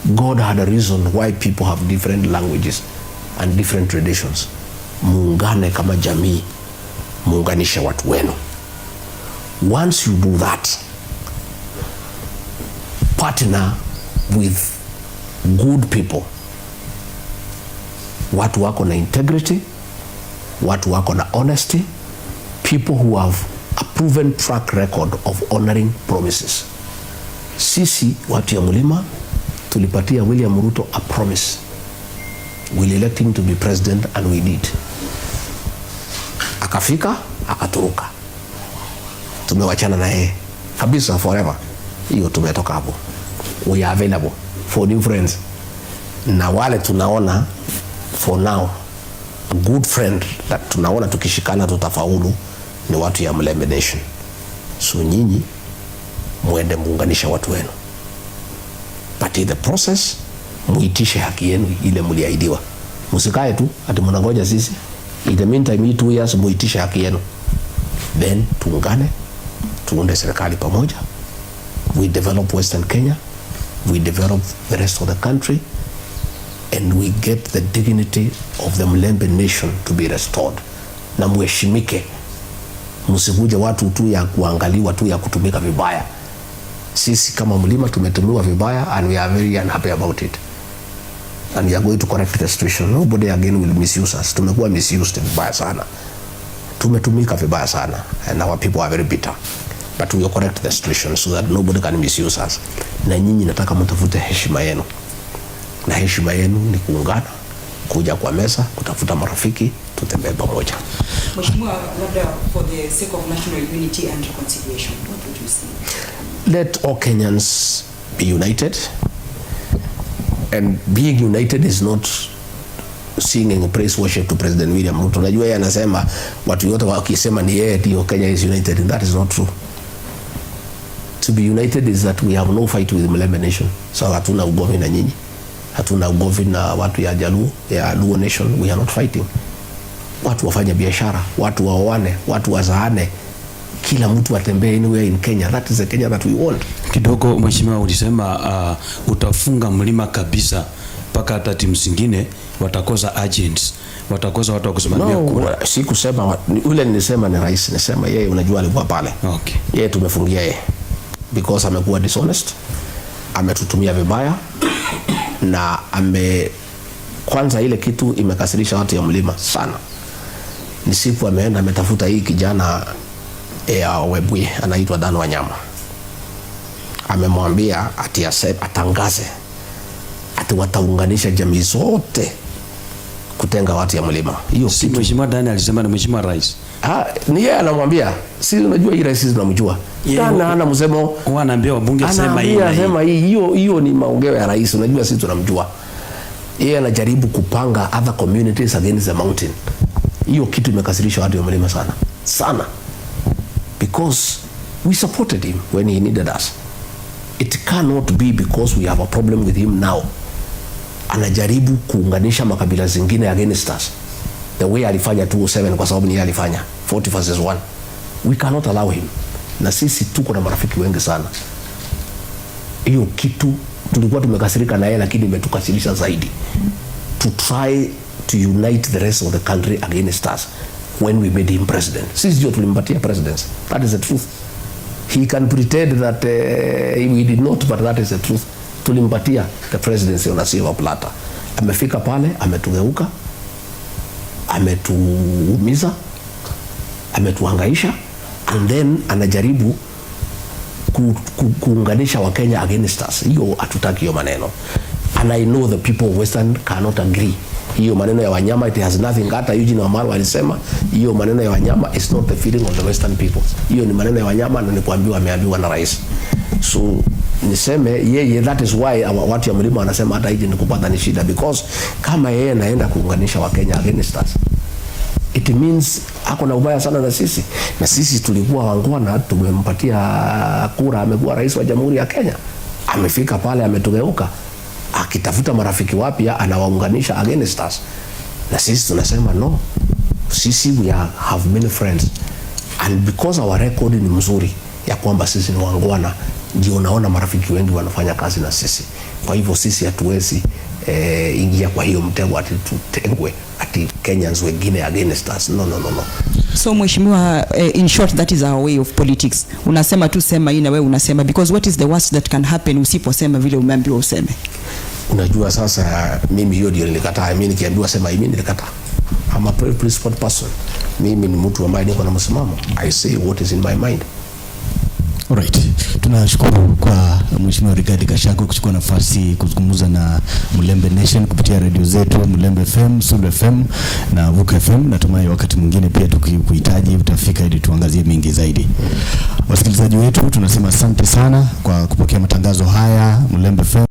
God had a reason why people have different languages and different traditions. Muungane kama jamii. Muunganishe watu wenu. Once you do that, partner with good people. Watu wako na integrity, watu wako na honesty, people who have a proven track record of honoring promises. Sisi watu ya Mlima tulipatia William Ruto a promise. We'll elect him to be president, and we did. Akafika, akaturuka. Tumewachana na yeye kabisa forever. Hiyo tumetoka hapo. We are available for new friends. Na wale tunaona for now a good friend that tunaona tukishikana tutafaulu ni watu ya Mlembe Nation. So nyinyi muende muunganisha watu wenu. But in the process muitishe haki yenu ile mliahidiwa. Msikae tu ati mnangoja sisi. In the meantime 2 years muitishe haki yenu. Then tuungane, tuunde serikali pamoja. We develop Western Kenya. We develop the rest of the country, and we get the dignity of the Mlembe Nation to be restored. Na muheshimike. Msikuje watu tu ya kuangaliwa tu ya kutumika vibaya. Sisi kama Mlima tumetumiwa vibaya, and we are very unhappy about it. And we are going to correct the situation. Nobody again will misuse us. Tumekuwa misused vibaya sana. Tumetumika vibaya sana, and our people are very bitter. But we will correct the situation so that nobody can misuse us. Na nyinyi nataka mtafute heshima yenu. Na heshima yenu ni kuungana, kuja kwa meza, kutafuta marafiki, tutembee pamoja. Mheshimiwa, labda for the sake of national unity and reconciliation, what would you say? Let all Kenyans be united. And being united is not singing praise worship to President William Ruto. Unajua yeye anasema watu wote wakisema ni yeye ndio Kenya is united, and that is not true. To be united is that we have no fight with the Mlembe Nation. So hatuna ugomvi na nyinyi. Hatuna ugomvi na watu ya Jaluo, ya Luo Nation. We are not fighting. Watu wafanya biashara, watu waoane, watu wazaane. Kila mtu atembee anywhere in Kenya. That is the Kenya that we want. Kidogo Mheshimiwa, ulisema utafunga Mlima kabisa mpaka hata timu zingine watakosa agents, watakosa watu wa kusimamia kura. Si kusema ule nilisema ni rais, nisema yeye unajua alikuwa pale. Okay. Yeye tumefungia yeye because amekuwa dishonest, ametutumia vibaya na kwanza ile kitu imekasirisha watu ya Mlima sana. Ni siku ameenda ametafuta hii kijana ya Webuye anaitwa Dan Wanyama. Amemwambia ati atangaze ati wataunganisha jamii zote kutenga watu ya mlima. Hiyo si Mheshimiwa Dani alisema na Mheshimiwa Rais. Ni yeye anamwambia. Si unajua hii rais tunamjua. Tena ana msemo wanaambia wabunge sema hii na sema hii. Hiyo ni maongeo ya rais. Unajua sisi tunamjua. Yeye anajaribu kupanga other communities against the mountain. Hiyo kitu imekasirisha watu wa mlima sana. Sana. Because we supported him when he needed us. It cannot be because we have a problem with him now. Anajaribu kuunganisha makabila zingine against us. The way alifanya 207 kwa sababu ni yeye alifanya 40 versus 1. We cannot allow him. Na sisi tuko na marafiki wengi sana. Hiyo kitu tulikuwa tumekasirika na yeye, lakini imetukasirisha zaidi. To try to unite the rest of the country against us when we made him president. Sisi ndio tulimpatia presidency. That is the truth. He can pretend that we did not, but that is the truth. Tulimpatia the presidency on a silver platter. Amefika pale, ametugeuka, ametuumiza, ametuhangaisha, and then anajaribu kuunganisha wa Kenya against us. Hiyo hatutaki hiyo maneno. And I know the people of Western cannot agree. Hiyo maneno ya wanyama, it has nothing. Hata Eugene Wamalwa alisema hiyo maneno ya wanyama is not the feeling of the Western people. Hiyo ni maneno ya wanyama na nikuambiwa ameambiwa na rais. So niseme yeye, that is why watu ya mlima wanasema hata Eugene kupata ni shida, because kama yeye anaenda kuunganisha wa Kenya against us, it means ako na ubaya sana na sisi. Na sisi tulikuwa wangwana, tumempatia kura, amekuwa rais wa Jamhuri ya Kenya. Amefika pale ametugeuka, akitafuta marafiki wapya anawaunganisha against us. Na sisi tunasema no. Sisi we have many friends, and because our record ni mzuri ya kwamba sisi ni wangwana, ndio unaona marafiki wengi wanafanya kazi na sisi. Kwa hivyo sisi hatuwezi ingia kwa hiyo mtego ati tutengwe ati Kenyans wengine against us. No. So Mheshimiwa, in short, that is our way of politics. Unasema tu sema hii na wewe unasema, because what is the worst that can happen usiposema vile umeambiwa useme? Unajua sasa mimi hiyo ndio nilikataa. Mimi nikiambiwa sema mimi nilikataa. I'm a principled person. Mimi ni mtu ambaye niko na msimamo. I say what is in my mind. Alright. Tunashukuru kwa Mheshimiwa Rigathi Gachagua kuchukua nafasi kuzungumza na Mulembe Nation kupitia radio zetu Mulembe FM, Sulu FM na Vuka FM. Natumai wakati mwingine pia tukikuhitaji utafika ili tuangazie mengi zaidi. Wasikilizaji wetu tunasema asante sana kwa kupokea matangazo haya Mulembe FM.